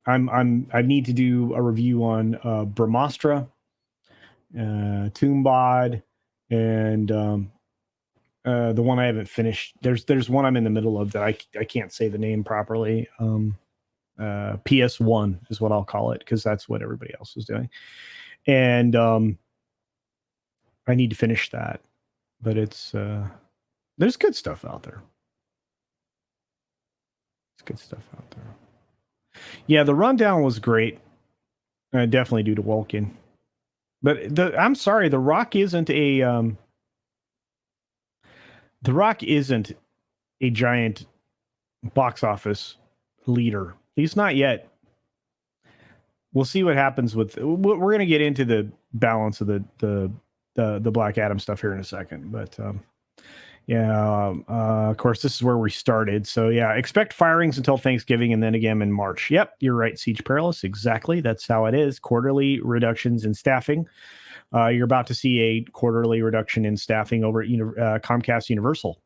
need to do a review on Brahmastra, Toombod, and the one I haven't finished. There's one I'm in the middle of that I can't say the name properly. PS1 is what I'll call it, because that's what everybody else is doing. And I need to finish that. But it's there's good stuff out there. It's good stuff out there. Yeah, the rundown was great. Definitely due to Walken. But I'm sorry, The Rock isn't a giant box office leader. He's not yet. We'll see what happens with. We're going to get into the balance of the Black Adam stuff here in a second, but of course, this is where we started. So yeah, expect firings until Thanksgiving and then again in March. Yep, you're right, Siege Perilous. Exactly, that's how it is. Quarterly reductions in staffing. You're about to see a quarterly reduction in staffing over at Comcast Universal.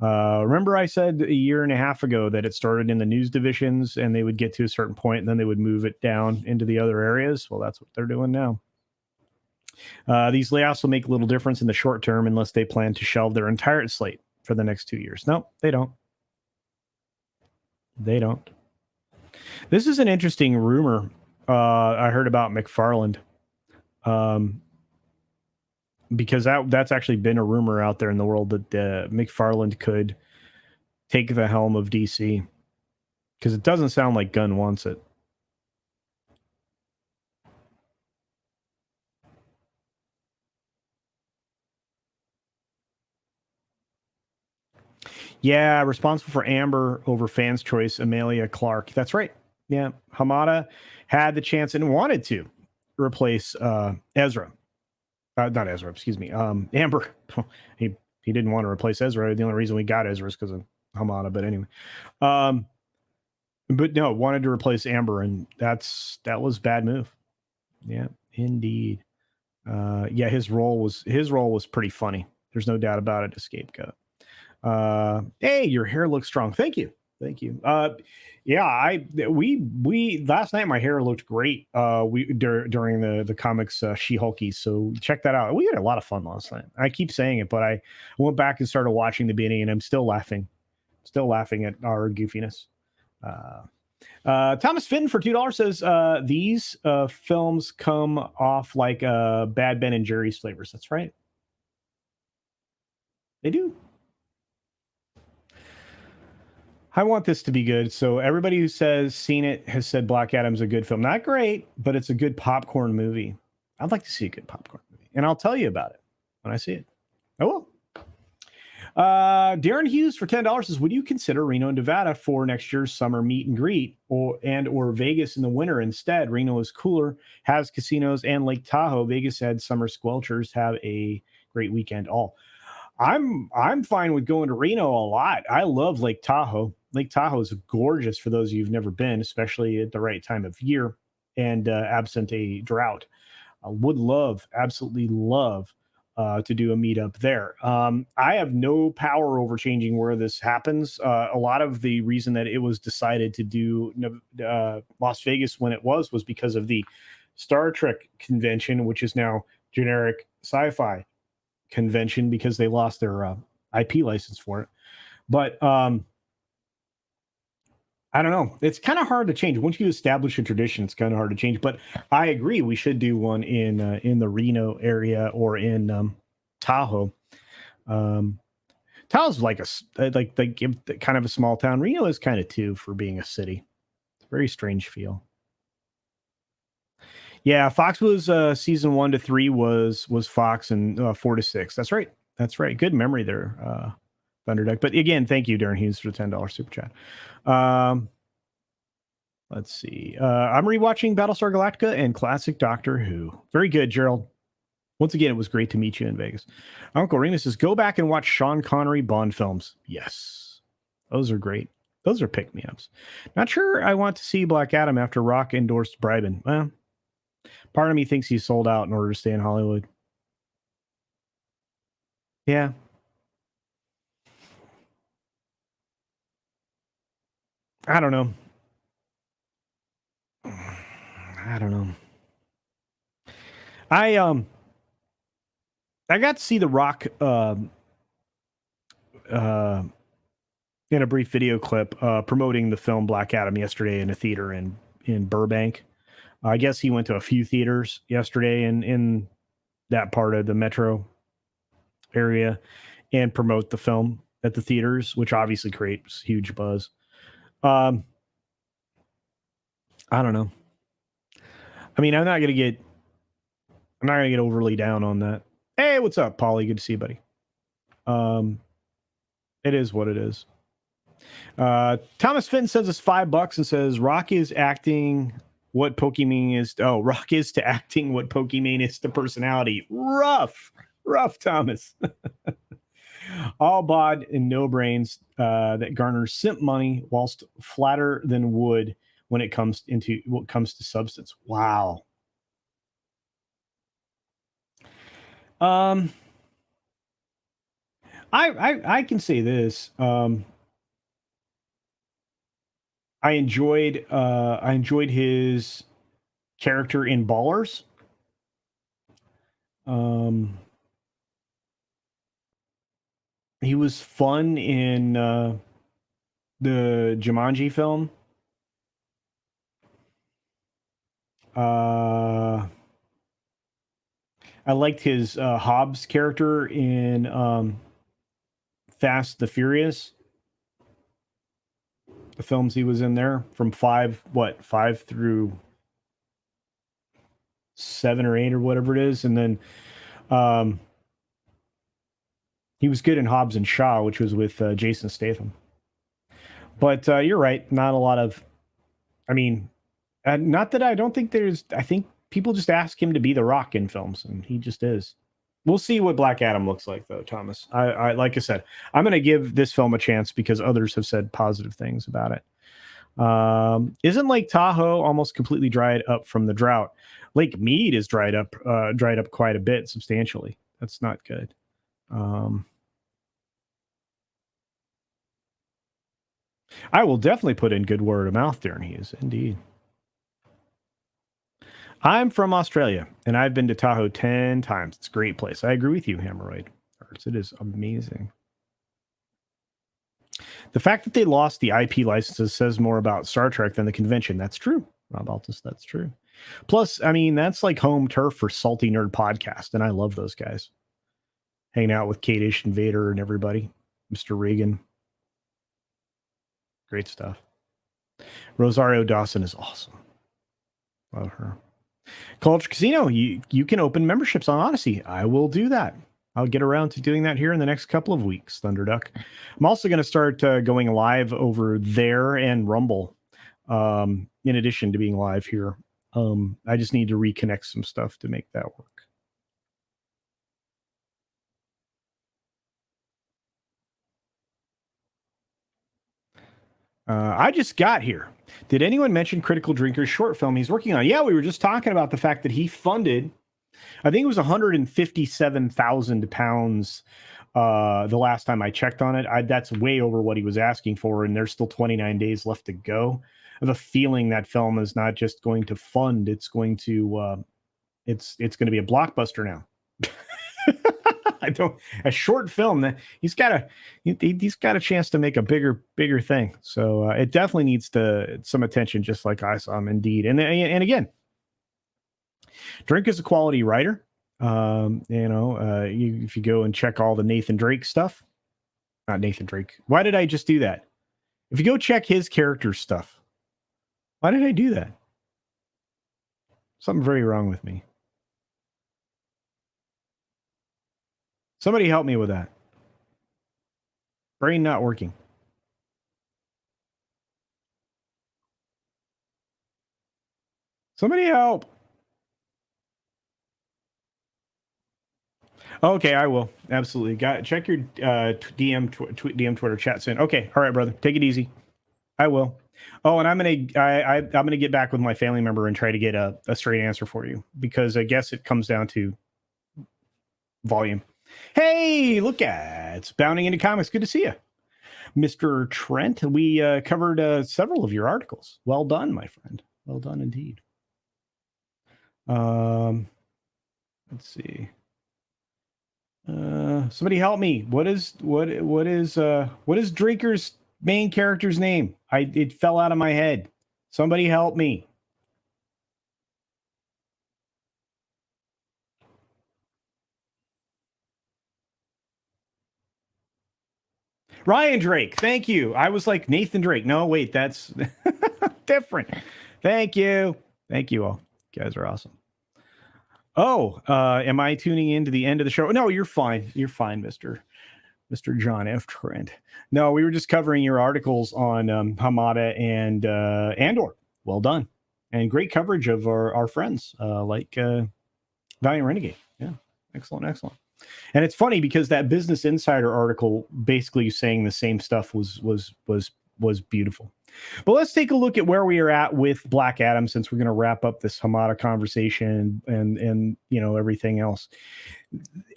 Remember I said a year and a half ago that it started in the news divisions and they would get to a certain point and then they would move it down into the other areas? Well, that's what they're doing now. These layoffs will make little difference in the short term unless they plan to shelve their entire slate for the next 2 years. No, they don't. They don't. This is an interesting rumor I heard about McFarland. Because that's actually been a rumor out there in the world that McFarland could take the helm of DC, because it doesn't sound like Gunn wants it. Yeah, responsible for Amber over fans' choice, Amelia Clark. That's right. Yeah, Hamada had the chance and wanted to replace Ezra. Not Ezra, excuse me. Amber. he didn't want to replace Ezra. The only reason we got Ezra is because of Hamada. But anyway, but no, wanted to replace Amber, and that was bad move. Yeah, indeed. Yeah, his role was pretty funny. There's no doubt about it. A scapegoat. Hey, your hair looks strong. Thank you. Yeah, we last night my hair looked great. During the comics She-Hulkies, so check that out. We had a lot of fun last night. I keep saying it, but I went back and started watching the beginning, and I'm still laughing at our goofiness. Thomas Fitton for $2 says these films come off like Bad Ben and Jerry's flavors. That's right, they do. I want this to be good. So everybody who says seen it has said Black Adam's a good film. Not great, but it's a good popcorn movie. I'd like to see a good popcorn movie, and I'll tell you about it when I see it. I will. Darren Hughes for $10 says, would you consider Reno, Nevada for next year's summer meet and greet, or Vegas in the winter instead? Reno is cooler, has casinos and Lake Tahoe. Vegas had summer squelchers. Have a great weekend all. I'm fine with going to Reno a lot. I love Lake Tahoe. Lake Tahoe is gorgeous for those of you who've never been, especially at the right time of year and absent a drought. I would absolutely love to do a meetup there. I have no power over changing where this happens. A lot of the reason that it was decided to do Las Vegas when it was because of the Star Trek convention, which is now generic sci-fi convention, because they lost their IP license for it. But I don't know. It's kind of hard to change. Once you establish a tradition, it's kind of hard to change. But I agree, we should do one in the Reno area or in Tahoe. Tahoe's like kind of a small town. Reno is kind of too, for being a city. It's a very strange feel. Yeah, Fox was season 1 to 3 was Fox, and 4 to 6. That's right. Good memory there, Thunderdeck. But again, thank you, Darren Hughes, for the $10 super chat. Let's see. I'm rewatching Battlestar Galactica and classic Doctor Who. Very good, Gerald. Once again, it was great to meet you in Vegas. Uncle Remus says, go back and watch Sean Connery Bond films. Yes, those are great. Those are pick-me-ups. Not sure I want to see Black Adam after Rock endorsed Bribin. Well, part of me thinks he's sold out in order to stay in Hollywood. Yeah. I don't know. I got to see The Rock in a brief video clip promoting the film Black Adam yesterday in a theater in Burbank. I guess he went to a few theaters yesterday in that part of the metro area and promote the film at the theaters, which obviously creates huge buzz. I don't know. I mean, I'm not gonna get overly down on that. Hey, what's up, Paulie? Good to see you, buddy. It is what it is. Thomas Finn sends us $5 and says, Rock is acting what Pokimane is. Oh, Rock is to acting what Pokimane is to personality. Rough, Thomas. All bod and no brains that garners simp money whilst flatter than wood when it comes to substance. Wow. I can say this. I enjoyed his character in Ballers. He was fun in the Jumanji film. I liked his Hobbs character in Fast the Furious. The films he was in there from 5 through 7 or 8 or whatever it is, and then he was good in Hobbs and Shaw, which was with Jason Statham. But you're right, not a lot of. I mean, not that I don't think there's. I think people just ask him to be The Rock in films, and he just is. We'll see what Black Adam looks like, though, Thomas. I like I said, I'm going to give this film a chance because others have said positive things about it. Isn't Lake Tahoe almost completely dried up from the drought? Lake Mead is dried up quite a bit, substantially. That's not good. I will definitely put in good word of mouth during his, indeed. I'm from Australia, and I've been to Tahoe 10 times. It's a great place. I agree with you, Hammeroid. It is amazing. The fact that they lost the IP licenses says more about Star Trek than the convention. That's true, Rob Altus. That's true. Plus, I mean, that's like home turf for Salty Nerd Podcast, and I love those guys. Hanging out with Kadish and Vader and everybody. Mr. Reagan. Great stuff. Rosario Dawson is awesome. Love her. Culture Casino, you can open memberships on Odyssey. I will do that. I'll get around to doing that here in the next couple of weeks, Thunderduck. I'm also going to start going live over there and Rumble, in addition to being live here. I just need to reconnect some stuff to make that work. I just got here. Did anyone mention Critical Drinker's short film he's working on? Yeah, we were just talking about the fact that he funded, I think it was 157,000 pounds the last time I checked on it. That's way over what he was asking for, and there's still 29 days left to go. I have a feeling that film is not just going to fund; it's going to it's going to be a blockbuster now. A short film that he's got a chance to make a bigger thing. So it definitely needs some attention, just like I saw him, indeed. And again, Drink is a quality writer. If you go and check all the Nathan Drake stuff, not Nathan Drake. Why did I just do that? If you go check his character stuff, why did I do that? Something very wrong with me. Somebody help me with that. Brain not working. Somebody help. Okay, I will. Absolutely. Check your DM Twitter chat soon. Okay, all right, brother. Take it easy. I will. Oh, and I'm gonna get back with my family member and try to get a straight answer for you, because I guess it comes down to volume. Hey, look at it's Bounding into Comics. Good to see you, Mr. Trent. We covered several of your articles. Well done, my friend. Well done indeed. Let's see. Somebody help me. What is Drinker's main character's name? It fell out of my head. Somebody help me. Ryan Drake. Thank you. I was like Nathan Drake. No, wait, that's different. Thank you. Thank you all. You guys are awesome. Oh, am I tuning in to the end of the show? No, you're fine. You're fine, Mr. John F. Trent. No, we were just covering your articles on Hamada and Andor. Well done. And great coverage of our friends like Valiant Renegade. Yeah, excellent. And it's funny because that Business Insider article basically saying the same stuff was beautiful. But let's take a look at where we are at with Black Adam, since we're going to wrap up this Hamada conversation and everything else.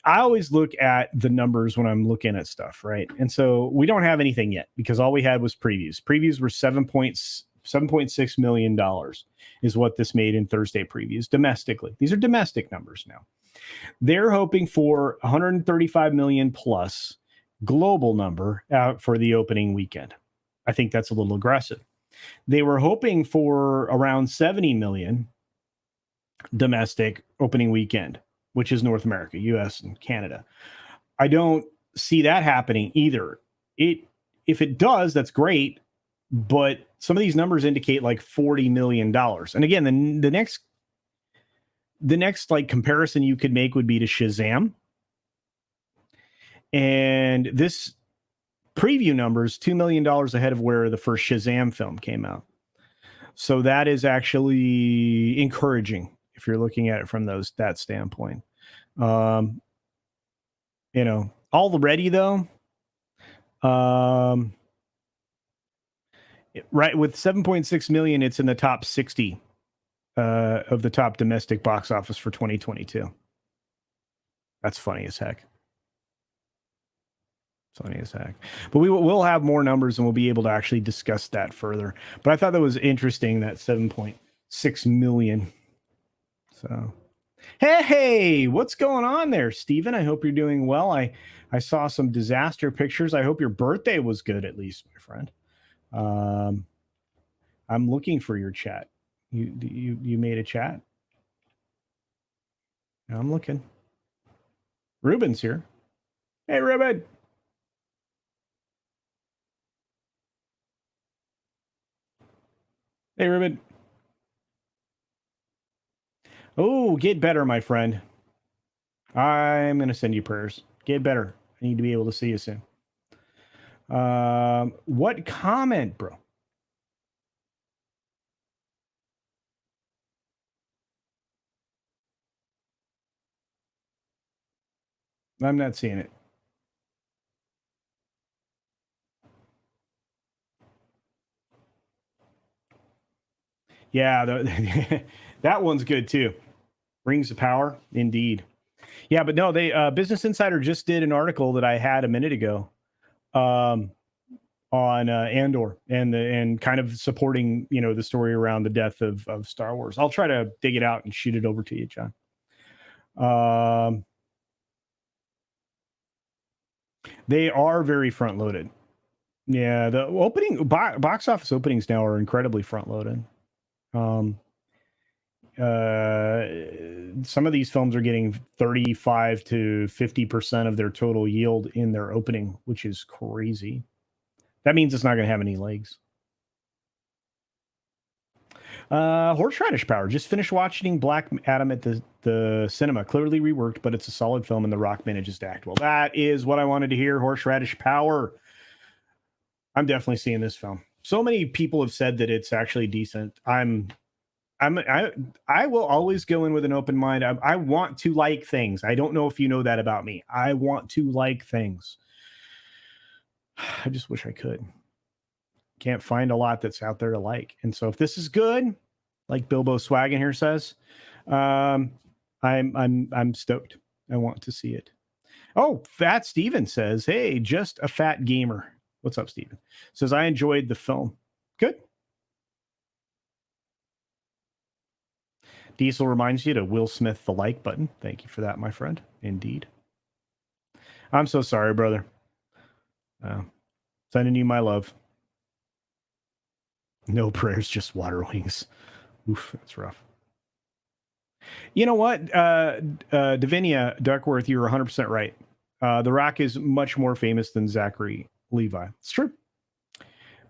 I always look at the numbers when I'm looking at stuff, right? And so we don't have anything yet because all we had was previews. Previews were $7.6 million is what this made in Thursday previews domestically. These are domestic numbers now. They're hoping for 135 million plus global number for the opening weekend. I think that's a little aggressive. They were hoping for around 70 million domestic opening weekend, which is North America, US and Canada. I don't see that happening either. If it does, that's great, but some of these numbers indicate like $40 million. And again, the next like comparison you could make would be to Shazam. And this preview number is $2 million ahead of where the first Shazam film came out. So that is actually encouraging if you're looking at it from that standpoint. Already though, right, with 7.6 million, it's in the top 60 of the top domestic box office for 2022. That's funny as heck. Funny as heck. But we'll have more numbers and we'll be able to actually discuss that further. But I thought that was interesting, that 7.6 million. So, hey, what's going on there, Steven? I hope you're doing well. I saw some disaster pictures. I hope your birthday was good, at least, my friend. I'm looking for your chat. You made a chat? I'm looking. Ruben's here. Hey, Ruben. Hey, Ruben. Oh, get better, my friend. I'm going to send you prayers. Get better. I need to be able to see you soon. What comment, bro? I'm not seeing it. Yeah, that one's good too. Rings of Power, indeed. Yeah, but no, they Business Insider just did an article that I had a minute ago on Andor and kind of supporting, the story around the death of Star Wars. I'll try to dig it out and shoot it over to you, John. They are very front loaded. Yeah, the opening box office openings now are incredibly front loaded. Some of these films are getting 35 to 50% of their total yield in their opening, which is crazy. That means it's not going to have any legs. Horseradish Power. Just finished watching Black Adam at the cinema. Clearly reworked, but it's a solid film and The Rock manages to act well. That is what I wanted to hear. Horseradish Power. I'm definitely seeing this film. So many people have said that it's actually decent. I will always go in with an open mind. I want to like things. I don't know if you know that about me. I want to like things. I just wish I could. Can't find a lot that's out there to like. And so if this is good, like Bilbo Swaggin here says, I'm stoked. I want to see it. Oh, Fat Steven says, hey, just a fat gamer. What's up, Steven? Says, I enjoyed the film. Good. Diesel reminds you to Will Smith the like button. Thank you for that, my friend. Indeed. I'm so sorry, brother. Sending you my love. No prayers, just water wings. Oof, that's rough. You know what? Davinia Duckworth, you're 100% right. The Rock is much more famous than Zachary Levi. It's true.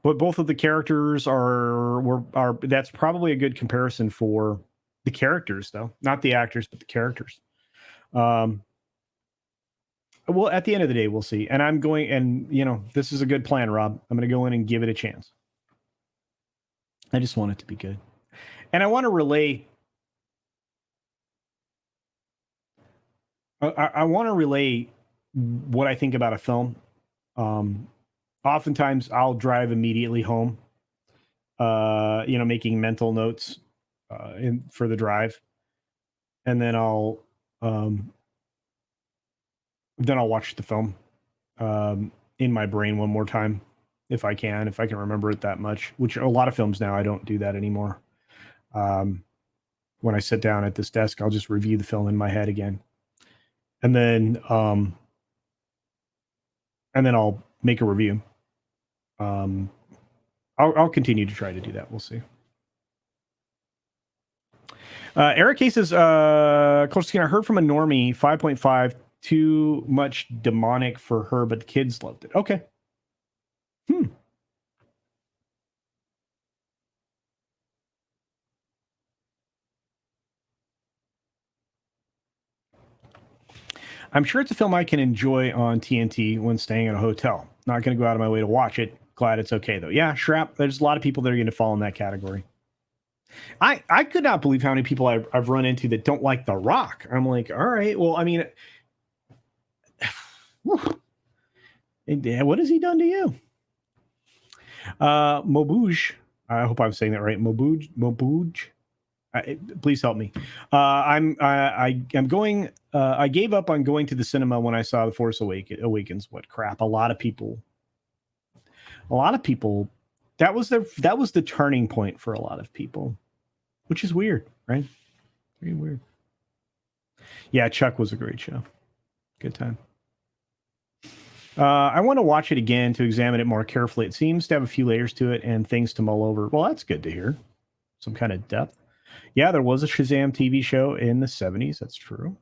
But both of the characters are that's probably a good comparison for the characters, though. Not the actors, but the characters. Well, at the end of the day, we'll see. And I'm going, and this is a good plan, Rob. I'm going to go in and give it a chance. I just want it to be good. And I want to relay. I want to relay what I think about a film. Oftentimes I'll drive immediately home, making mental notes for the drive. And then I'll watch the film in my brain one more time if I can remember it that much, which a lot of films now I don't do that anymore. When I sit down at this desk, I'll just review the film in my head again. And then I'll make a review. I'll continue to try to do that. We'll see. Eric K says, CultureCasino, I heard from a normie, 5.5, too much demonic for her, but the kids loved it. Okay. I'm sure it's a film I can enjoy on TNT when staying at a hotel. Not going to go out of my way to watch it. Glad it's okay, though. Yeah, Shrap, there's a lot of people that are going to fall in that category. I could not believe how many people I've run into that don't like The Rock. I'm like, all right, well, I mean, what has he done to you? Mobuj, I hope I'm saying that right. Mobuj. Please help me. I'm going. I gave up on going to the cinema when I saw The Force Awakens. What crap! A lot of people. That was the turning point for a lot of people, which is weird, right? Very weird. Yeah, Chuck was a great show. Good time. I want to watch it again to examine it more carefully. It seems to have a few layers to it and things to mull over. Well, that's good to hear. Some kind of depth. Yeah, there was a Shazam TV show in the 70s. That's true.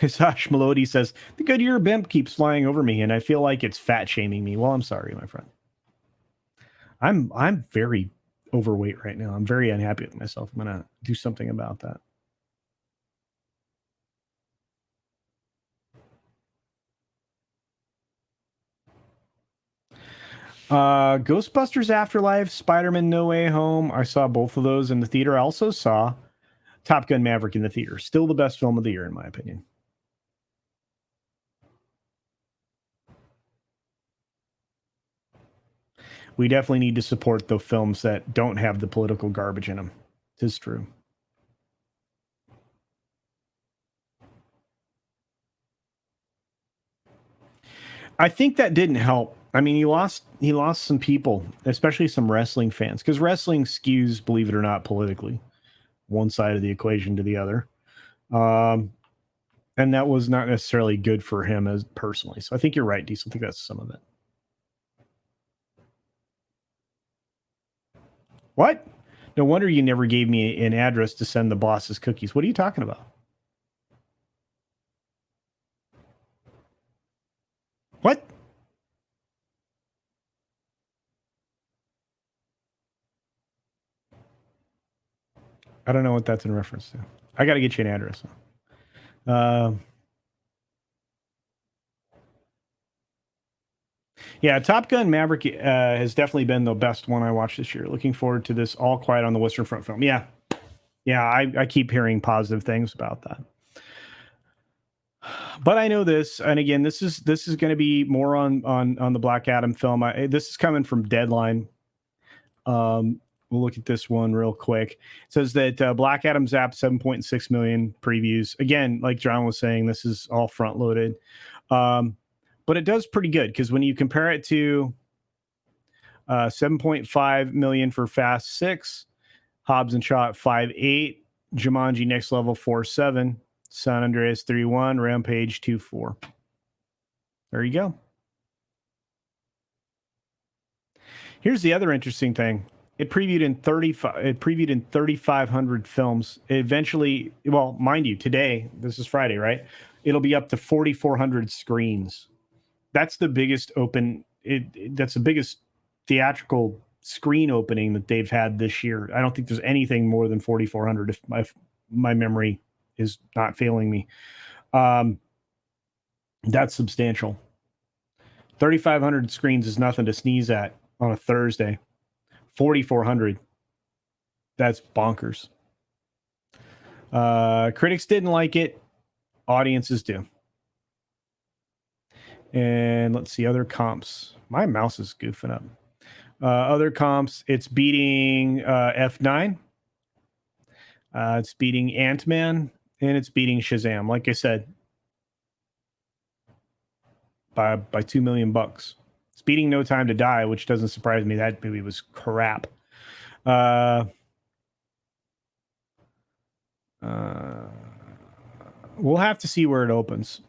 Hisash Melody says, the Goodyear blimp keeps flying over me, and I feel like it's fat shaming me. Well, I'm sorry, my friend. I'm very overweight right now. I'm very unhappy with myself. I'm going to do something about that. Ghostbusters Afterlife, Spider-Man No Way Home. I saw both of those in the theater. I also saw Top Gun Maverick in the theater. Still the best film of the year, in my opinion. We definitely need to support the films that don't have the political garbage in them. It is true. I think that didn't help. I mean, he lost some people, especially some wrestling fans, because wrestling skews, believe it or not, politically, one side of the equation to the other, and that was not necessarily good for him as personally. So I think you're right, Diesel. I think that's some of it. What? No wonder you never gave me an address to send the boss's cookies. What are you talking about? What? I don't know what that's in reference to. I got to get you an address. Yeah, Top Gun Maverick has definitely been the best one I watched this year. Looking forward to this All Quiet on the Western Front film. Yeah, I keep hearing positive things about that. But I know this, and again, this is going to be more on the Black Adam film. This is coming from Deadline. We'll look at this one real quick. It says that Black Adam zapped 7.6 million previews. Again, like John was saying, this is all front loaded. But it does pretty good because when you compare it to 7.5 million for Fast 6, Hobbs and Shaw at 5.8, Jumanji Next Level 4.7, San Andreas 3.1, Rampage 2.4. There you go. Here's the other interesting thing. It previewed in 3,500 films. It eventually, well, mind you, today, this is Friday, right? It'll be up to 4,400 screens. That's the biggest that's the biggest theatrical screen opening that they've had this year. I don't think there's anything more than 4,400 if my memory is not failing me. That's substantial. 3,500 screens is nothing to sneeze at on a Thursday. 4,400. That's bonkers. Critics didn't like it. Audiences do. And let's see other comps. My mouse is goofing up. Other comps, it's beating F9. It's beating Ant-Man, and it's beating Shazam. Like I said, by $2 million. It's beating No Time to Die, which doesn't surprise me. That movie was crap. We'll have to see where it opens.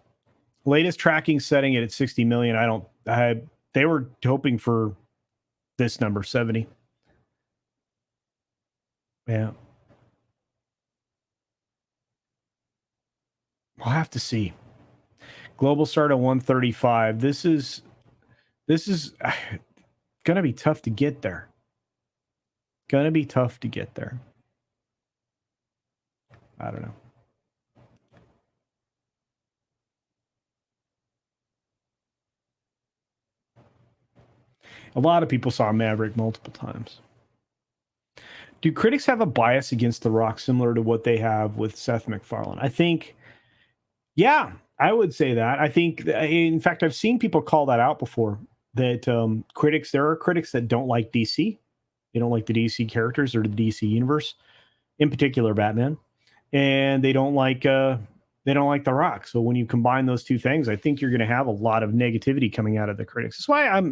Latest tracking setting it at 60 million. I don't They were hoping for this number 70. Yeah, we'll have to see. Global start at 135. This is gonna be tough to get there. Gonna be tough to get there. I don't know. A lot of people saw Maverick multiple times. Do critics have a bias against The Rock similar to what they have with Seth MacFarlane? I think, yeah, I would say that. I think, in fact, I've seen people call that out before. That there are critics that don't like DC. They don't like the DC characters or the DC universe, in particular Batman, and they don't like The Rock. So when you combine those two things, I think you're going to have a lot of negativity coming out of the critics. That's why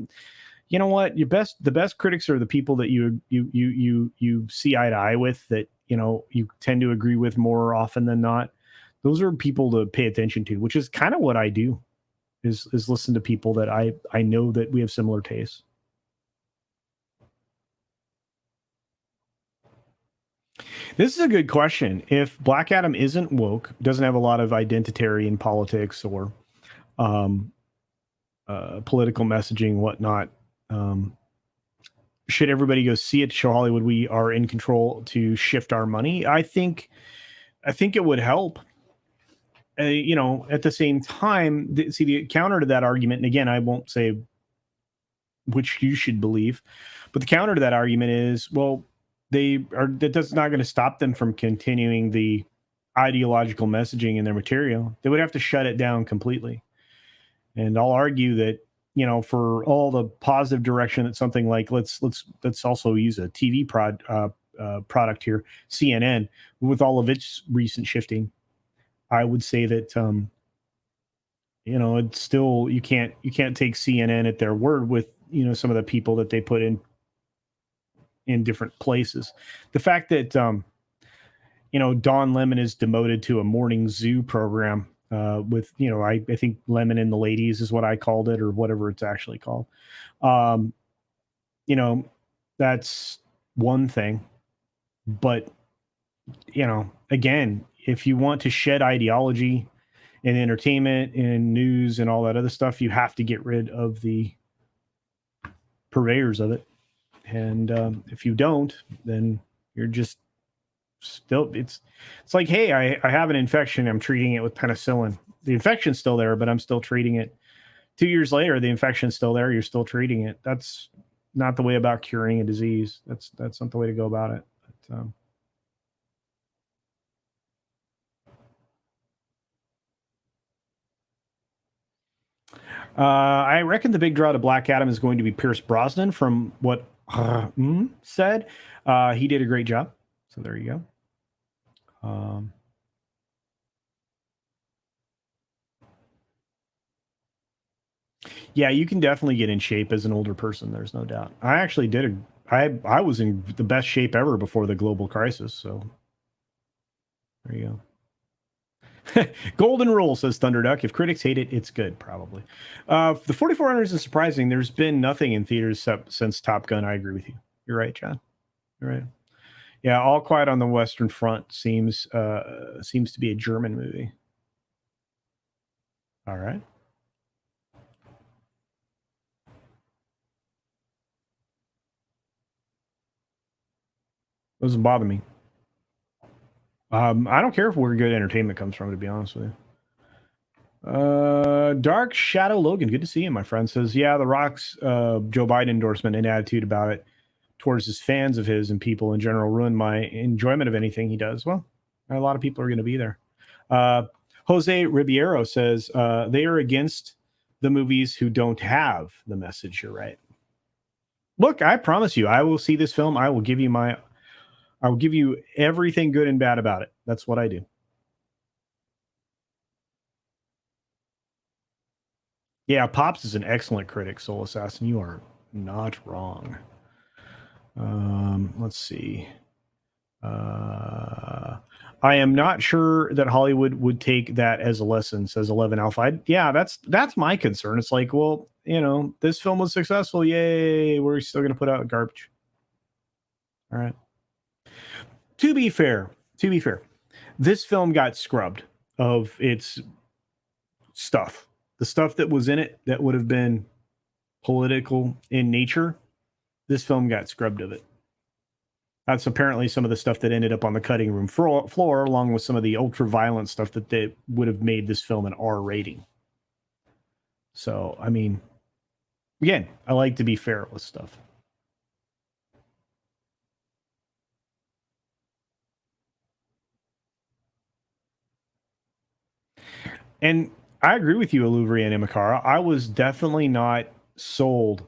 you know what, the best critics are the people that you see eye to eye with, that you tend to agree with more often than not. Those are people to pay attention to, which is kind of what I do, is listen to people that I know that we have similar tastes. This is a good question. If Black Adam isn't woke, doesn't have a lot of identitarian politics or um, political messaging, whatnot, um, should everybody go see it to show Hollywood we are in control to shift our money? I think it would help. At the same time, the counter to that argument, and again, I won't say which you should believe, but the counter to that argument is, well, that's not going to stop them from continuing the ideological messaging in their material. They would have to shut it down completely. And I'll argue that, for all the positive direction that something like, let's also use a TV product here, CNN, with all of its recent shifting, I would say that it's still, you can't take CNN at their word with some of the people that they put in different places. The fact that Don Lemon is demoted to a morning zoo program with I think Lemon and the Ladies is what I called it, or whatever it's actually called. Um, that's one thing, but again, if you want to shed ideology in entertainment and news and all that other stuff, you have to get rid of the purveyors of it. And if you don't, then you're just still, it's like, hey, I have an infection, I'm treating it with penicillin. The infection's still there, but I'm still treating it. 2 years later, the infection's still there, you're still treating it. That's not the way about curing a disease. That's not the way to go about it. But, I reckon the big draw to Black Adam is going to be Pierce Brosnan, from what said. He did a great job. So there you go. Yeah, you can definitely get in shape as an older person. There's no doubt. I actually I was in the best shape ever before the global crisis. So there you go. Golden rule, says Thunderduck. If critics hate it, it's good, probably. The 4400 isn't surprising. There's been nothing in theaters since Top Gun. I agree with you. You're right, John. You're right. Yeah, All Quiet on the Western Front seems to be a German movie. All right. Doesn't bother me. I don't care where good entertainment comes from, to be honest with you. Dark Shadow Logan, good to see you, my friend. Says, yeah, The Rock's Joe Biden endorsement and attitude about it towards his fans of his and people in general ruin my enjoyment of anything he does. Well, a lot of people are going to be there. Jose Ribeiro says they are against the movies who don't have the message. You're right. Look, I promise you, I will see this film. I will give you everything good and bad about it. That's what I do. Yeah, Pops is an excellent critic, Soul Assassin. You are not wrong. Let's see. I am not sure that Hollywood would take that as a lesson, says 11 Alpha. Yeah, that's my concern. It's like, well, this film was successful. Yay. We're still going to put out garbage. All right. To be fair, this film got scrubbed of its stuff. The stuff that was in it that would have been political in nature, this film got scrubbed of it. That's apparently some of the stuff that ended up on the cutting room floor, along with some of the ultra-violent stuff that they would have made this film an R rating. So, I mean, again, I like to be fair with stuff. And I agree with you, Aluvri and Imakara. I was definitely not sold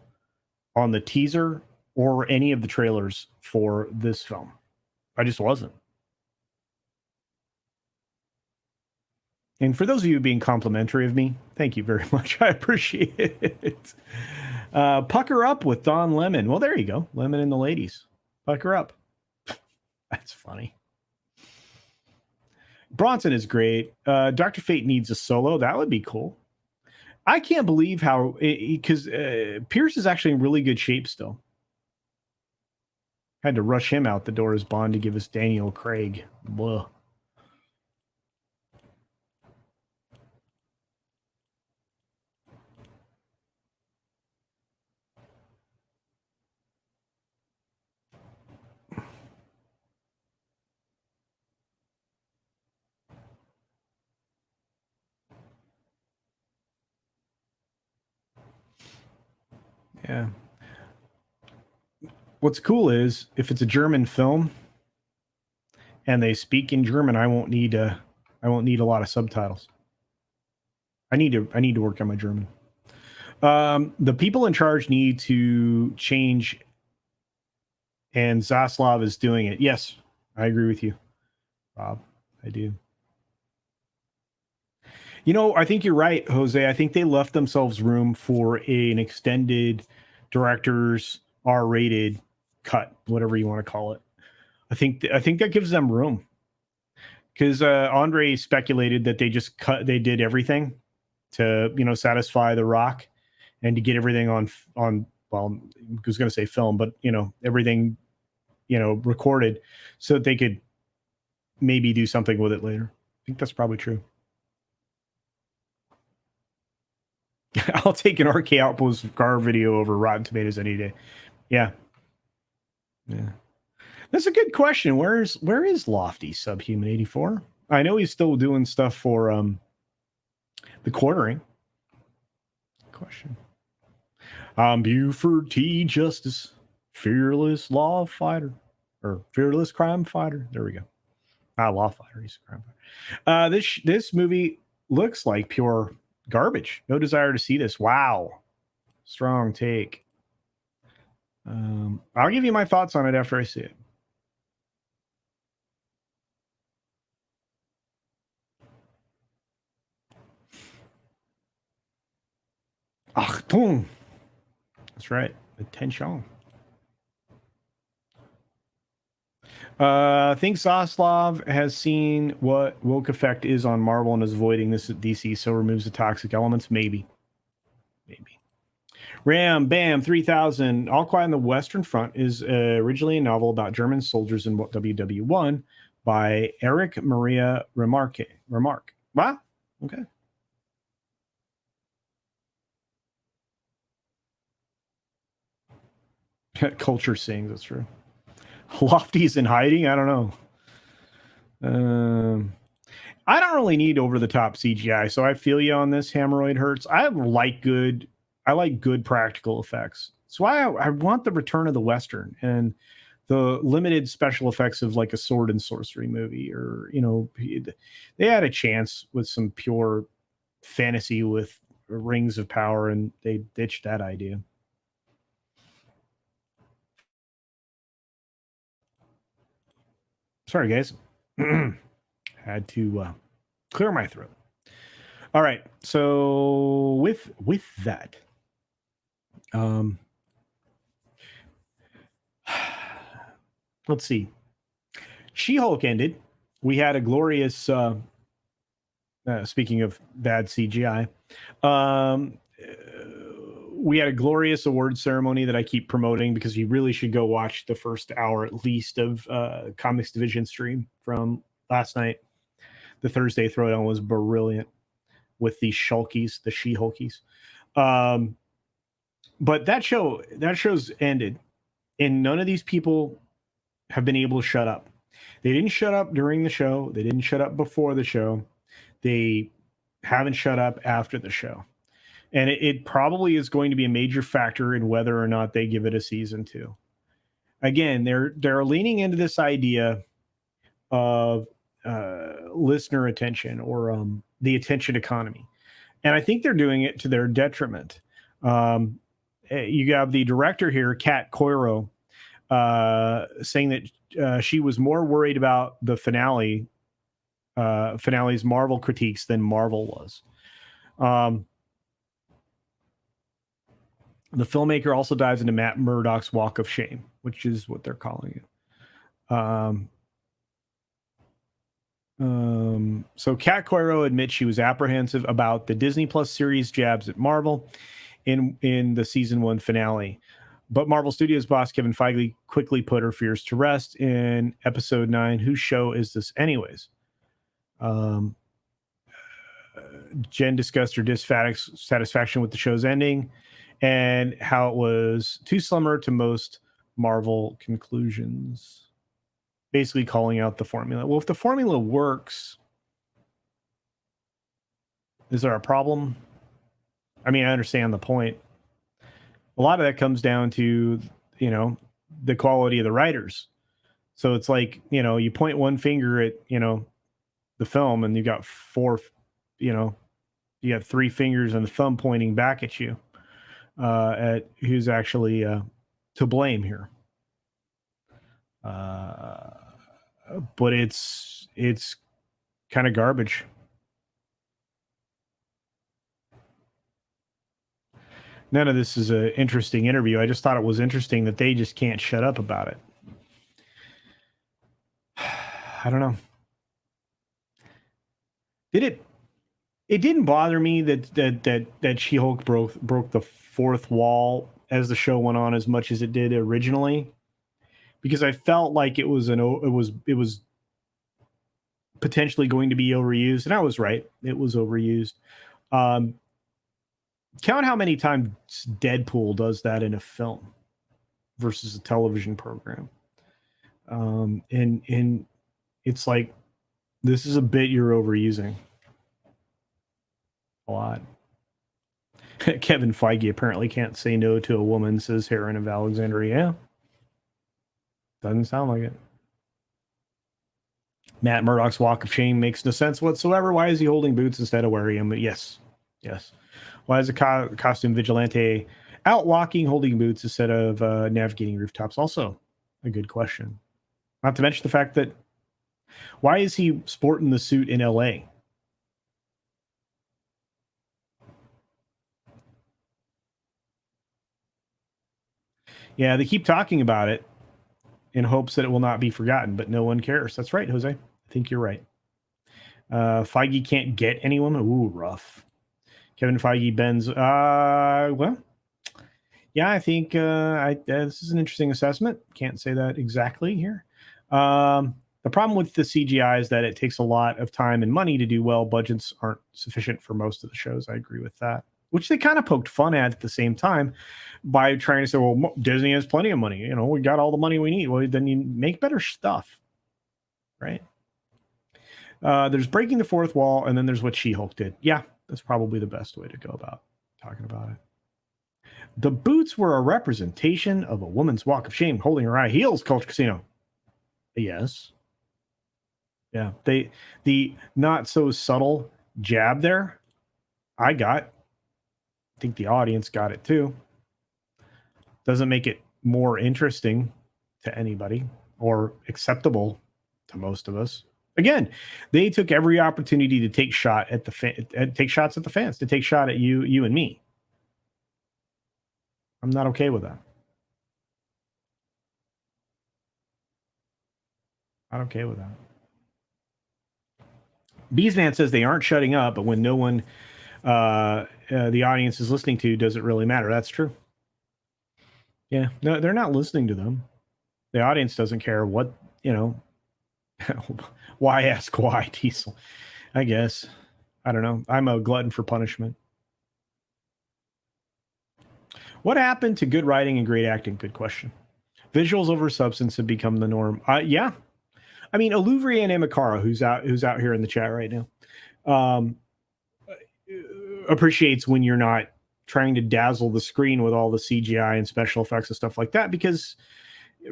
on the teaser or any of the trailers for this film. I just wasn't. And for those of you being complimentary of me, thank you very much. I appreciate it. Pucker Up with Don Lemon. Well, there you go. Lemon and the ladies. Pucker Up. That's funny. Bronson is great. Dr. Fate needs a solo. That would be cool. I can't believe how, because Pierce is actually in really good shape still. Had to rush him out the door as Bond to give us Daniel Craig. Blah. Yeah. What's cool is if it's a German film and they speak in German, I won't need a lot of subtitles. I need to work on my German. The people in charge need to change, and Zaslav is doing it. Yes, I agree with you, Rob. I do. I think you're right, Jose. I think they left themselves room for an extended director's R-rated cut, whatever you want to call it. I think that gives them room, because Andre speculated that they did everything to satisfy The Rock and to get everything on well, I was going to say film, but everything recorded so that they could maybe do something with it later. I think that's probably true. I'll take an RK Outpost car video over Rotten Tomatoes any day. Yeah. That's a good question. Where is Lofty Subhuman 84? I know he's still doing stuff for the Quartering. Question. Buford T. Justice, fearless law fighter, or fearless crime fighter. There we go. Law fighter. He's a crime fighter. This movie looks like pure garbage. No desire to see this. Wow. Strong take. I'll give you my thoughts on it after I see it. Achtung. That's right. Attention. I think Zaslav has seen what woke effect is on Marvel and is avoiding this at DC, so removes the toxic elements. Maybe. Ram Bam 3000. All Quiet on the Western Front is originally a novel about German soldiers in WW1 by Eric Maria Remarque. Wow. Okay. Culture sings. That's true. Lofty's in hiding. I don't know. I don't really need over the top CGI, so I feel you on this. Hemorrhoid hurts. I like good practical effects. So I want the return of the Western and the limited special effects of like a sword and sorcery movie, or they had a chance with some pure fantasy with rings of power, and they ditched that idea. Sorry, guys. Had to clear my throat. All right. So with that, let's see. She-Hulk ended. We had a glorious. Speaking of bad CGI, we had a glorious award ceremony that I keep promoting because you really should go watch the first hour at least of Comics Division stream from last night. The Thursday throwdown was brilliant with the Shulkies, the She-Hulkies. But that show's ended, and none of these people have been able to shut up. They didn't shut up during the show. They didn't shut up before the show. They haven't shut up after the show. And it probably is going to be a major factor in whether or not they give it a season 2. Again, they're leaning into this idea of listener attention or the attention economy. And I think they're doing it to their detriment. You have the director here, Kat Coiro, saying that she was more worried about the finale's Marvel critiques than Marvel was. The filmmaker also dives into Matt Murdock's Walk of Shame, which is what they're calling it. So Kat Coiro admits she was apprehensive about the Disney Plus series jabs at Marvel in the season 1 finale. But Marvel Studios boss Kevin Feige quickly put her fears to rest in episode 9. Whose show is this anyways? Jen discussed her dissatisfaction with the show's ending and how it was too similar to most Marvel conclusions. Basically calling out the formula. Well, if the formula works, is there a problem? I mean, I understand the point. A lot of that comes down to, the quality of the writers. So it's like, you point one finger at, the film and you got 4, you got 3 fingers and the thumb pointing back at you, at who's actually to blame here. But it's kind of garbage. None of this is an interesting interview. I just thought it was interesting that they just can't shut up about it. I don't know. It didn't bother me that She-Hulk broke the fourth wall as the show went on as much as it did originally, because I felt like it was potentially going to be overused, and I was right. It was overused. Count how many times Deadpool does that in a film versus a television program. And it's like, this is a bit you're overusing a lot. Kevin Feige apparently can't say no to a woman, says Heron of Alexandria. Yeah. Doesn't sound like it. Matt Murdock's Walk of Shame makes no sense whatsoever. Why is he holding boots instead of wearing them? Yes. Why is a costume vigilante out walking, holding boots instead of navigating rooftops? Also a good question. Not to mention the fact that, why is he sporting the suit in LA? Yeah, they keep talking about it in hopes that it will not be forgotten, but no one cares. That's right, Jose. I think you're right. Feige can't get anyone. Ooh, rough. Kevin Feige bends. Well, yeah, I think this is an interesting assessment. Can't say that exactly here. The problem with the CGI is that it takes a lot of time and money to do well. Budgets aren't sufficient for most of the shows. I agree with that, which they kind of poked fun at the same time by trying to say, well, Disney has plenty of money. We got all the money we need. Well, then you make better stuff, right? There's breaking the fourth wall, and then there's what She-Hulk did. Yeah, that's probably the best way to go about talking about it. The boots were a representation of a woman's walk of shame, holding her high heels, Culture Casino. Yes. Yeah, the not so subtle jab there, I think the audience got it too. Doesn't make it more interesting to anybody or acceptable to most of us. Again, they took every opportunity to take shots at the fans, to take shot at you and me. I'm not okay with that. Not okay with that. Beesman says they aren't shutting up, but when no one the audience is listening to, does it really matter? That's true. Yeah, no, they're not listening to them. The audience doesn't care what, why ask why, Diesel? I guess. I don't know. I'm a glutton for punishment. What happened to good writing and great acting? Good question. Visuals over substance have become the norm. Yeah. I mean, Aluvri and Amakara, who's out here in the chat right now, appreciates when you're not trying to dazzle the screen with all the CGI and special effects and stuff like that, because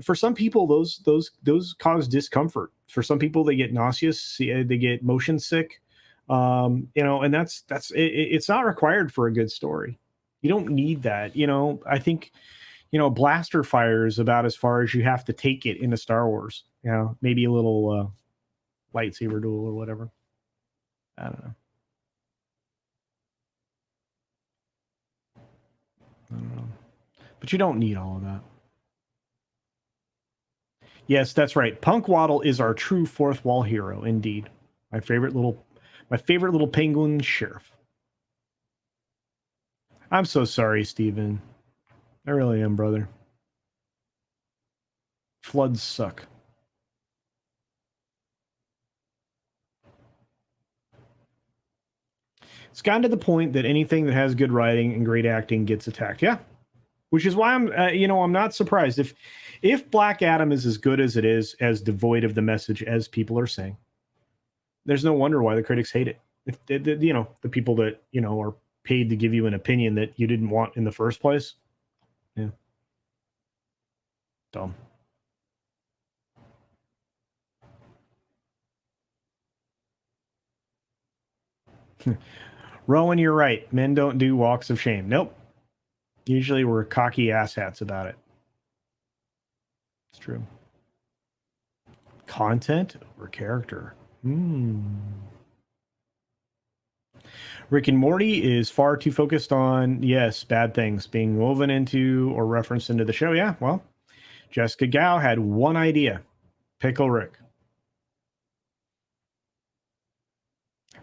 for some people those cause discomfort. For some people, they get nauseous, they get motion sick, and that's it's not required for a good story. You don't need that. I think blaster fire is about as far as you have to take it into Star Wars. Maybe a little lightsaber duel or whatever. I don't know. But you don't need all of that. Yes, that's right. Punk Waddle is our true fourth wall hero, indeed. My favorite little penguin sheriff. I'm so sorry, Steven. I really am, brother. Floods suck. It's gotten to the point that anything that has good writing and great acting gets attacked. Yeah, which is why I'm not surprised if Black Adam is as good as it is, as devoid of the message as people are saying. There's no wonder why the critics hate it. The people that are paid to give you an opinion that you didn't want in the first place. Yeah, dumb. Rowan, you're right. Men don't do walks of shame. Nope. Usually we're cocky asshats about it. It's true. Content over character. Rick and Morty is far too focused on, yes, bad things being woven into or referenced into the show. Yeah, well, Jessica Gao had one idea. Pickle Rick.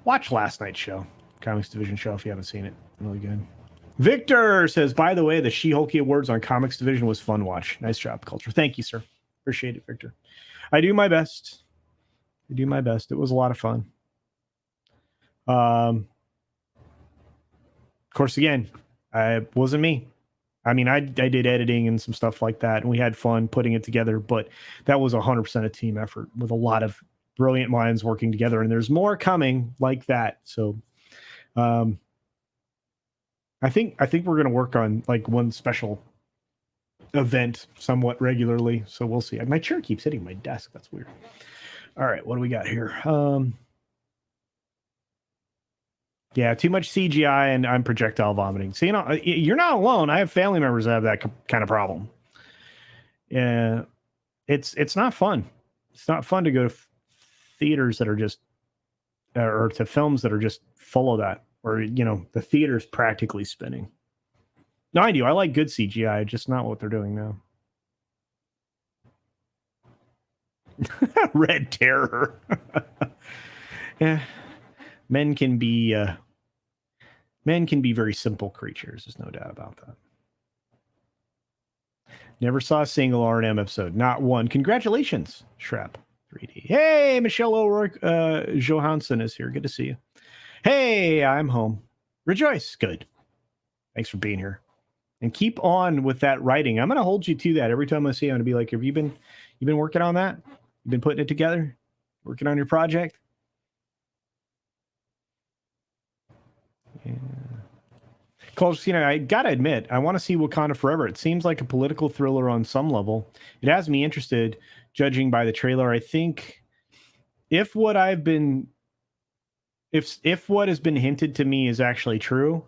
Watch last night's show. Comics Division show if you haven't seen it. Really good. Victor says, by the way, the She-Hulk Awards on Comics Division was fun watch. Nice job, Culture. Thank you, sir. Appreciate it, Victor. I do my best. It was a lot of fun. Of course, again, it wasn't me. I mean, I did editing and some stuff like that, and we had fun putting it together, but that was 100% a team effort with a lot of brilliant minds working together, and there's more coming like that. So I think we're going to work on like one special event somewhat regularly, so we'll see. My chair keeps hitting my desk. That's weird. All right, what do we got here? Yeah, too much CGI, and I'm projectile vomiting. So, you're not alone. I have family members that have that kind of problem. Yeah, it's not fun. It's not fun to go to theaters that are just, or to films that are just full of that, or, the theater's practically spinning. No, I do. I like good CGI, just not what they're doing now. Red Terror. Yeah, men can be very simple creatures. There's no doubt about that. Never saw a single R&M episode. Not one. Congratulations, Shrap 3D. Hey, Michelle O'Rourke Johansson is here. Good to see you. Hey, I'm home. Rejoice. Good. Thanks for being here. And keep on with that writing. I'm going to hold you to that. Every time I see you, I'm going to be like, have you been working on that? You've been putting it together? Working on your project? Yeah. CultureCasino, I gotta admit, I want to see Wakanda Forever. It seems like a political thriller on some level. It has me interested, judging by the trailer. I think if what has been hinted to me is actually true,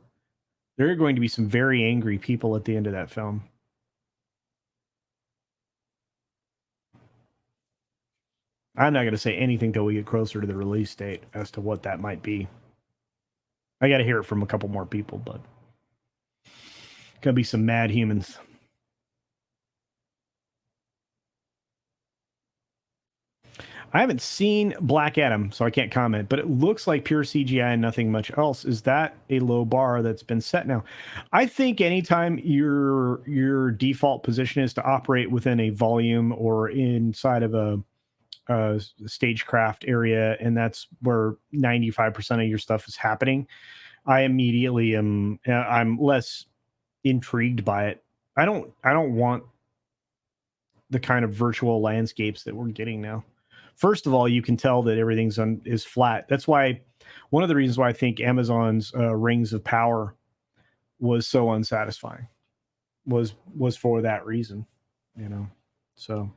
there are going to be some very angry people at the end of that film. I'm not going to say anything till we get closer to the release date as to what that might be. I got to hear it from a couple more people, but gonna be some mad humans. I haven't seen Black Adam, so I can't comment, but it looks like pure CGI and nothing much else. Is that a low bar that's been set now? I think anytime your default position is to operate within a volume or inside of a stagecraft area, and that's where 95% of your stuff is happening, I immediately I'm less intrigued by it. I don't want the kind of virtual landscapes that we're getting now. First of all, you can tell that everything's is flat. That's why one of the reasons why I think Amazon's Rings of Power was so unsatisfying was for that reason, you know. So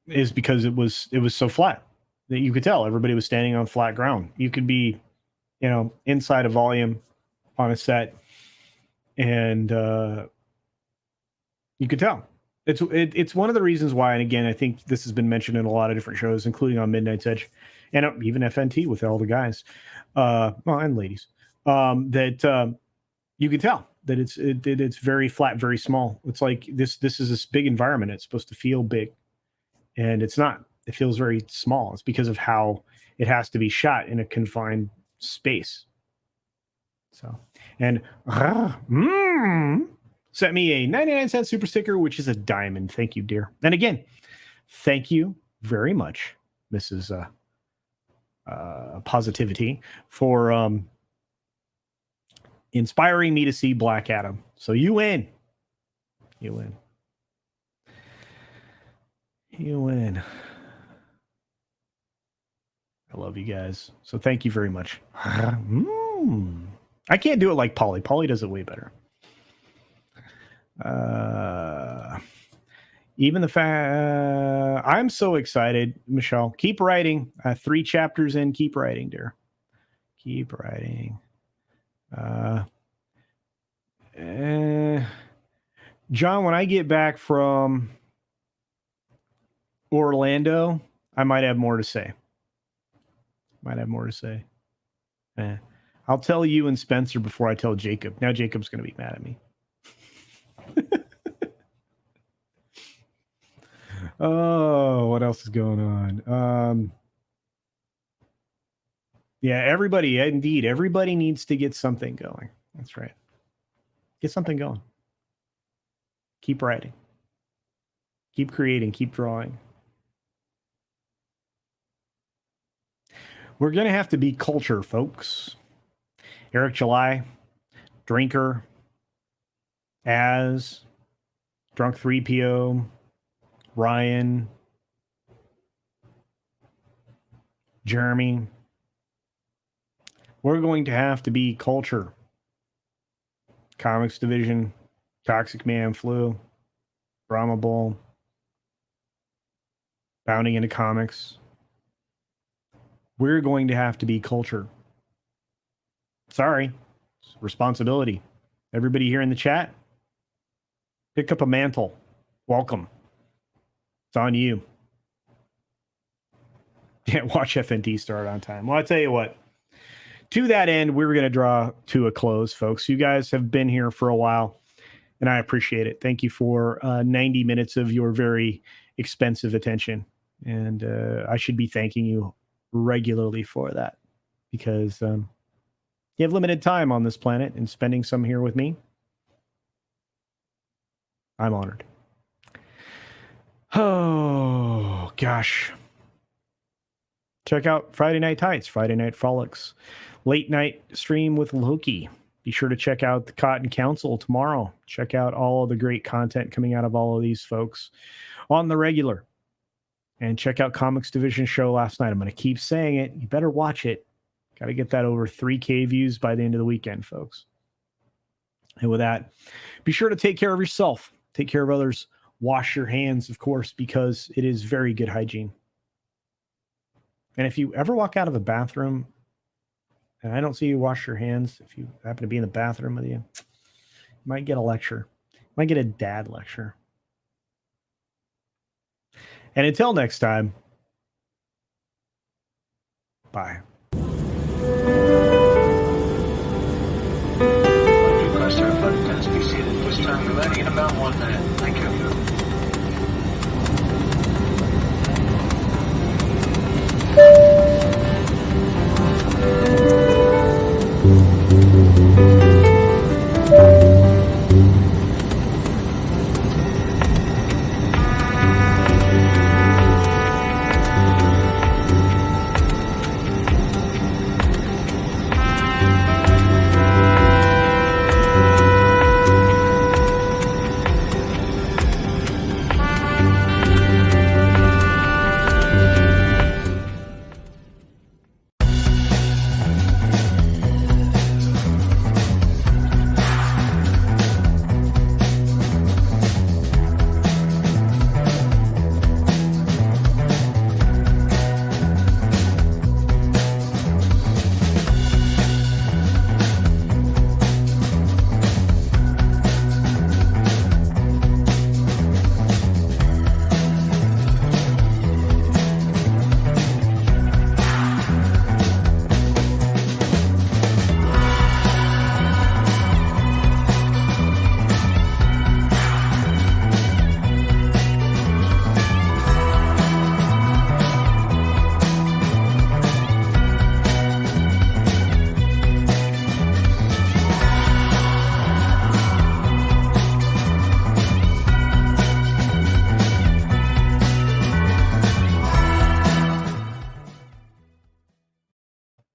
is because it was so flat that you could tell everybody was standing on flat ground. You could be, you know, inside a volume on a set, and you could tell. It's one of the reasons why, and again, I think this has been mentioned in a lot of different shows, including on Midnight's Edge, and even FNT with all the guys, and ladies, that you can tell that it's very flat, very small. It's like this is this big environment. It's supposed to feel big, and it's not. It feels very small. It's because of how it has to be shot in a confined space. So, and sent me a 99-cent super sticker, which is a diamond. Thank you, dear. And again, thank you very much, Mrs. Positivity, for inspiring me to see Black Adam. So you win. You win. You win. I love you guys. So thank you very much. I can't do it like Polly. Polly does it way better. Even the fact I'm so excited, Michelle. Keep writing. 3 chapters in. Keep writing, dear. Keep writing. John, when I get back from Orlando, I might have more to say. I'll tell you and Spencer before I tell Jacob. Now Jacob's going to be mad at me. Oh, what else is going on? Yeah, everybody needs to get something going. That's right. Get something going. Keep writing. Keep creating. Keep drawing. We're going to have to be culture, folks. Eric July, Drinker, Az, Drunk 3PO, Ryan, Jeremy. We're going to have to be culture. Comics Division, Toxic Man Flu, Brahma Bull, Bounding into Comics. We're going to have to be culture. Sorry. It's responsibility. Everybody here in the chat, pick up a mantle. Welcome. It's on you. Can't watch FNT start on time. Well, I'll tell you what. To that end, we're going to draw to a close, folks. You guys have been here for a while, and I appreciate it. Thank you for 90 minutes of your very expensive attention. And I should be thanking you regularly for that, because you have limited time on this planet, and spending some here with me, I'm honored. Oh, gosh. Check out Friday Night Tights, Friday Night Frolics, late night stream with Loki. Be sure to check out the Cotton Council tomorrow. Check out all of the great content coming out of all of these folks on the regular. And check out Comics Division show last night. I'm going to keep saying it. You better watch it. Got to get that over 3K views by the end of the weekend, folks. And with that, be sure to take care of yourself. Take care of others. Wash your hands, of course, because it is very good hygiene. And if you ever walk out of a bathroom and I don't see you wash your hands, if you happen to be in the bathroom with you might get a lecture. You might get a dad lecture. And until next time, bye. Press our button as we see that this time we're landing in about 1 minute. Thank you.